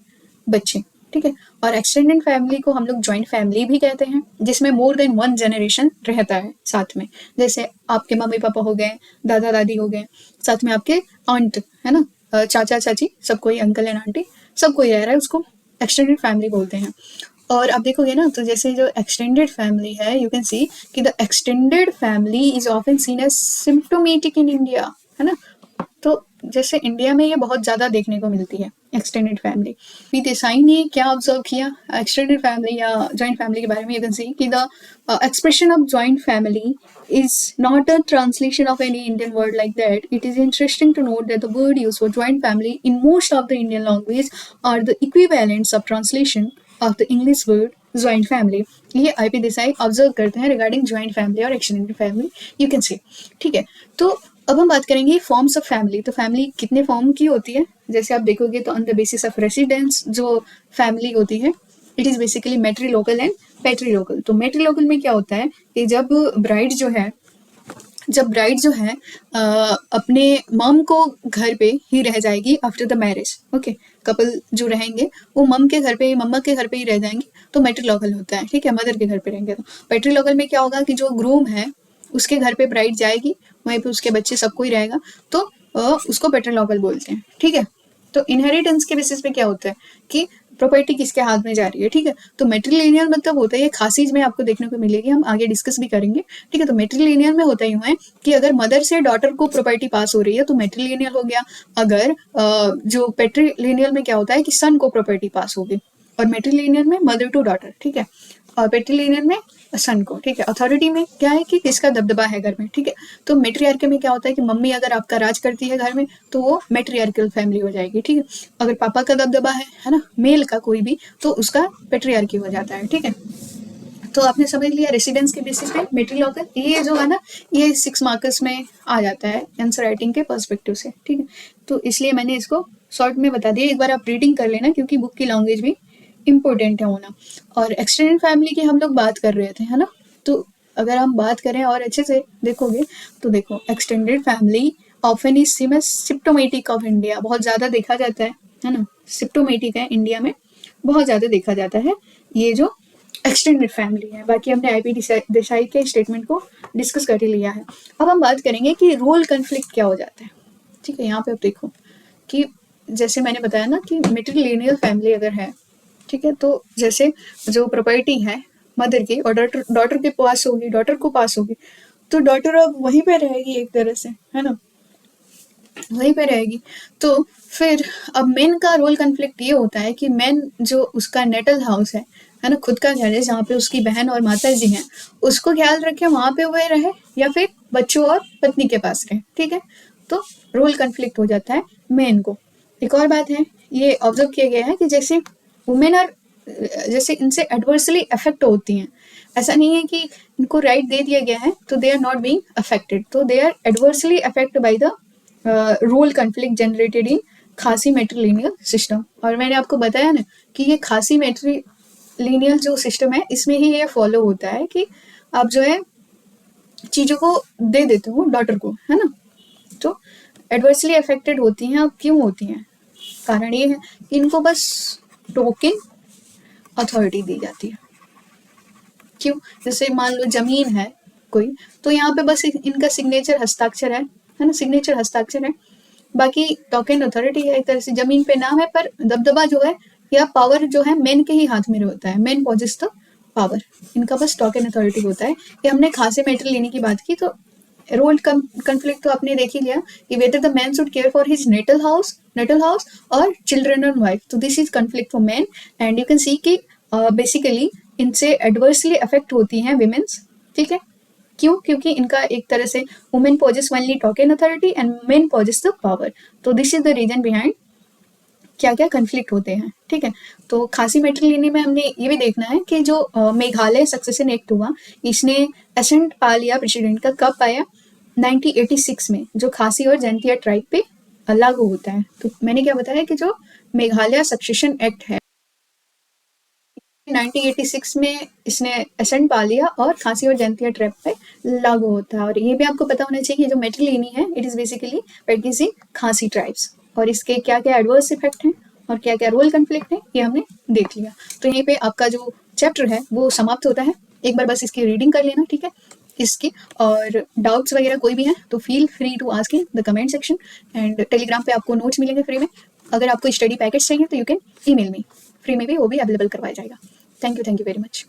[SPEAKER 1] बच्चे, ठीक है। और एक्सटेंडेड फैमिली को हम लोग जॉइंट फैमिली भी कहते हैं, जिसमें मोर देन 1 जनरेशन रहता है साथ में। जैसे आपके मम्मी पापा हो गए, दादा दादी हो गए, साथ में आपके आंट, है ना, चाचा चाची, सब कोई, अंकल एंड आंटी, सब कोई रह रहा है, उसको एक्सटेंडेड फैमिली बोलते हैं। और आप देखोगे ना, तो जैसे जो एक्सटेंडेड फैमिली है, यू कैन सी कि the extended family is often seen as symptomatic in India, है ना। तो जैसे इंडिया में ये बहुत ज़्यादा देखने को मिलती है एक्सटेंडेड फैमिली। पी देसाई ने क्या ऑब्जर्व किया एक्सटेंडेड फैमिली या जॉइंट फैमिली के बारे में, यू कैन सी कि the expression of joint family is not a translation of any Indian word like that. It is interesting to note that the word used for joint family in most of the Indian language are the equivalents of translation of the English word joint family. ये IP Desai observe करते हैं regarding joint family और extended family, you can सी, ठीक है। तो अब हम बात करेंगे फॉर्म्स ऑफ फैमिली। तो फैमिली कितने फॉर्म की होती है, जैसे आप देखोगे तो on the basis of residence जो फैमिली होती है, इट इज़ बेसिकली मैट्रीलोकल एंड पैट्रीलोकल। तो मैट्रीलोकल में क्या होता है कि जब ब्राइड जो है अपने मम को घर पे ही रह जाएगी after the marriage, okay, couple जो रहेंगे वो मम के घर पे, मम्मा के घर पे ही रह जाएंगे, तो मैट्रीलोकल होता है, ठीक है, मदर के घर पे रहेंगे। तो पैट्रीलोकल में क्या होगा कि जो ग्रूम है उसके घर पे ब्राइड जाएगी, वहीं पे उसके बच्चे सब कोई रहेगा, तो उसको पैट्रीलोकल बोलते हैं, ठीक है। तो इनहेरिटेंस के बेसिस पे क्या होता है कि प्रॉपर्टी किसके हाथ में जा रही है, ठीक है। तो मैट्रिलिनियल मतलब होता है, ये खास चीज में आपको देखने को मिलेगी, हम आगे डिस्कस भी करेंगे, ठीक है। तो मैट्रिलिनियल में होता यूँ है कि अगर मदर से डॉटर को प्रॉपर्टी पास हो रही है तो मैट्रिलिनियल हो गया। अगर जो पैट्रिलिनियल में क्या होता है कि सन को प्रॉपर्टी पास होगी, और मैट्रिलिनियल में मदर टू डॉटर, ठीक है, और पैट्रिलिनियल में सन को, ठीक है। अथॉरिटी में क्या है कि किसका दबदबा है घर में, ठीक है। तो मैट्रियार्की में क्या होता है कि मम्मी अगर आपका राज करती है घर में तो वो मैट्रियार्कल फैमिली हो जाएगी, ठीक है। अगर पापा का दबदबा है ना, मेल का कोई भी, तो उसका पैट्रियार्की हो जाता है, ठीक है। तो आपने समझ लिया रेसिडेंस के बेसिस पे मेट्रीलॉकल, ये जो है ना ये 6 मार्कर्स में आ जाता है आंसर राइटिंग के पर्सपेक्टिव से, ठीक है। तो इसलिए मैंने इसको शॉर्ट में बता दिया, एक बार आप रीडिंग कर लेना क्योंकि बुक की लैंग्वेज भी इम्पोर्टेंट है होना। और एक्सटेंडेड फैमिली की हम लोग बात कर रहे थे, है ना। तो अगर हम बात करें और अच्छे से देखोगे तो देखो extended family often is seen as symptomatic of India, बहुत ज़्यादा देखा जाता है ना, सिम्प्टोमेटिक है इंडिया में, बहुत ज़्यादा देखा जाता है ये जो एक्सटेंडेड फैमिली है। बाकी हमने आईपी देसाई के स्टेटमेंट को डिस्कस कर ही लिया है। अब हम बात करेंगे कि रोल कन्फ्लिक्ट क्या हो जाता है, ठीक है। यहाँ पे आप देखो कि जैसे मैंने बताया ना कि मैट्रिलिनियल फैमिली अगर है, ठीक है, तो जैसे जो प्रॉपर्टी है मदर की और डॉटर के पास होगी, डॉटर को पास होगी, तो डॉटर अब वहीं पे रहेगी एक तरह से, है ना, वहीं पे रहेगी। तो फिर अब मेन का रोल कन्फ्लिक्ट ये होता है कि मेन जो उसका नेटल हाउस है ना, खुद का घर है जहाँ पे उसकी बहन और माता जी हैं, उसको ख्याल रखे वहाँ पे वह रहे या फिर बच्चों और पत्नी के पास रहे, ठीक है। तो रोल कन्फ्लिक्ट हो जाता है मेन को। एक और बात है, ये ऑब्जर्व किया गया है कि जैसे वुमेन और जैसे इनसे एडवर्सली अफेक्ट होती हैं, ऐसा नहीं है कि इनको राइट दे दिया गया है तो they are not being affected, तो they are adversely affect by the role conflict generated in Khasi matrilineal system. और मैंने आपको बताया ना कि ये खासी मैट्रिलिनियल जो सिस्टम है इसमें ही ये फॉलो होता है कि आप जो है चीज़ों को दे देते हो डॉटर को, है ना। तो एडवर्सली अफेक्टेड होती हैं। अब क्यों होती हैं, कारण ये है कि इनको बस टोकन अथॉरिटी दी जाती है। क्यों, जैसे मान लो जमीन है कोई, तो यहाँ पे बस इनका सिग्नेचर हस्ताक्षर है ना, सिग्नेचर हस्ताक्षर है, बाकी टोकन अथॉरिटी है, एक तरह से जमीन पे नाम है पर दबदबा जो है या पावर जो है मेन के ही हाथ में होता है, मेन पॉजेस द पावर, इनका बस टोकन अथॉरिटी होता है। ये हमने खासे मैटर लेने की बात की, तो रोल कन्फ्लिक्ट तो आपने देख ही लिया कि whether the man should care for his natal house और चिल्ड्रन एंड वाइफ, तो this is conflict for man. And you can see कि बेसिकली इनसे एडवर्सली अफेक्ट होती हैं विमेन्स, ठीक है। क्यों, क्योंकि इनका एक तरह से women possess only token authority and men possess the power, तो this is the reason behind क्या क्या कन्फ्लिक्ट होते हैं, ठीक है। तो खासी मैट्रिलिनी में हमने ये भी देखना है कि जो मेघालय सक्सेशन एक्ट हुआ, इसने एसेंट पा लिया प्रेसिडेंट का, कब पाया, 1986 में, जो खासी और जैंतिया ट्राइब पे लागू होता है। तो मैंने क्या बताया कि जो मेघालय सक्सेशन एक्ट है 1986 में इसने एसेंट पा लिया और खासी और जैंतिया ट्राइब पे लागू होता है। और ये भी आपको पता होना चाहिए कि जो मैट्रिलिनी है इट इज बेसिकली प्रैक्टिसिंग खासी ट्राइब्स, और इसके क्या क्या एडवर्स इफेक्ट हैं और क्या क्या रोल कन्फ्लिक्ट है ये हमने देख लिया। तो यहीं पे आपका जो चैप्टर है वो समाप्त होता है। एक बार बस इसकी रीडिंग कर लेना, ठीक है इसकी, और डाउट्स वगैरह कोई भी हैं तो feel free to ask in the comment section. And Telegram पे आपको नोट्स मिलेंगे फ्री में। अगर आपको स्टडी पैकेज चाहिए तो you can email me, free में भी वो भी अवेलेबल करवाया जाएगा। Thank you very much.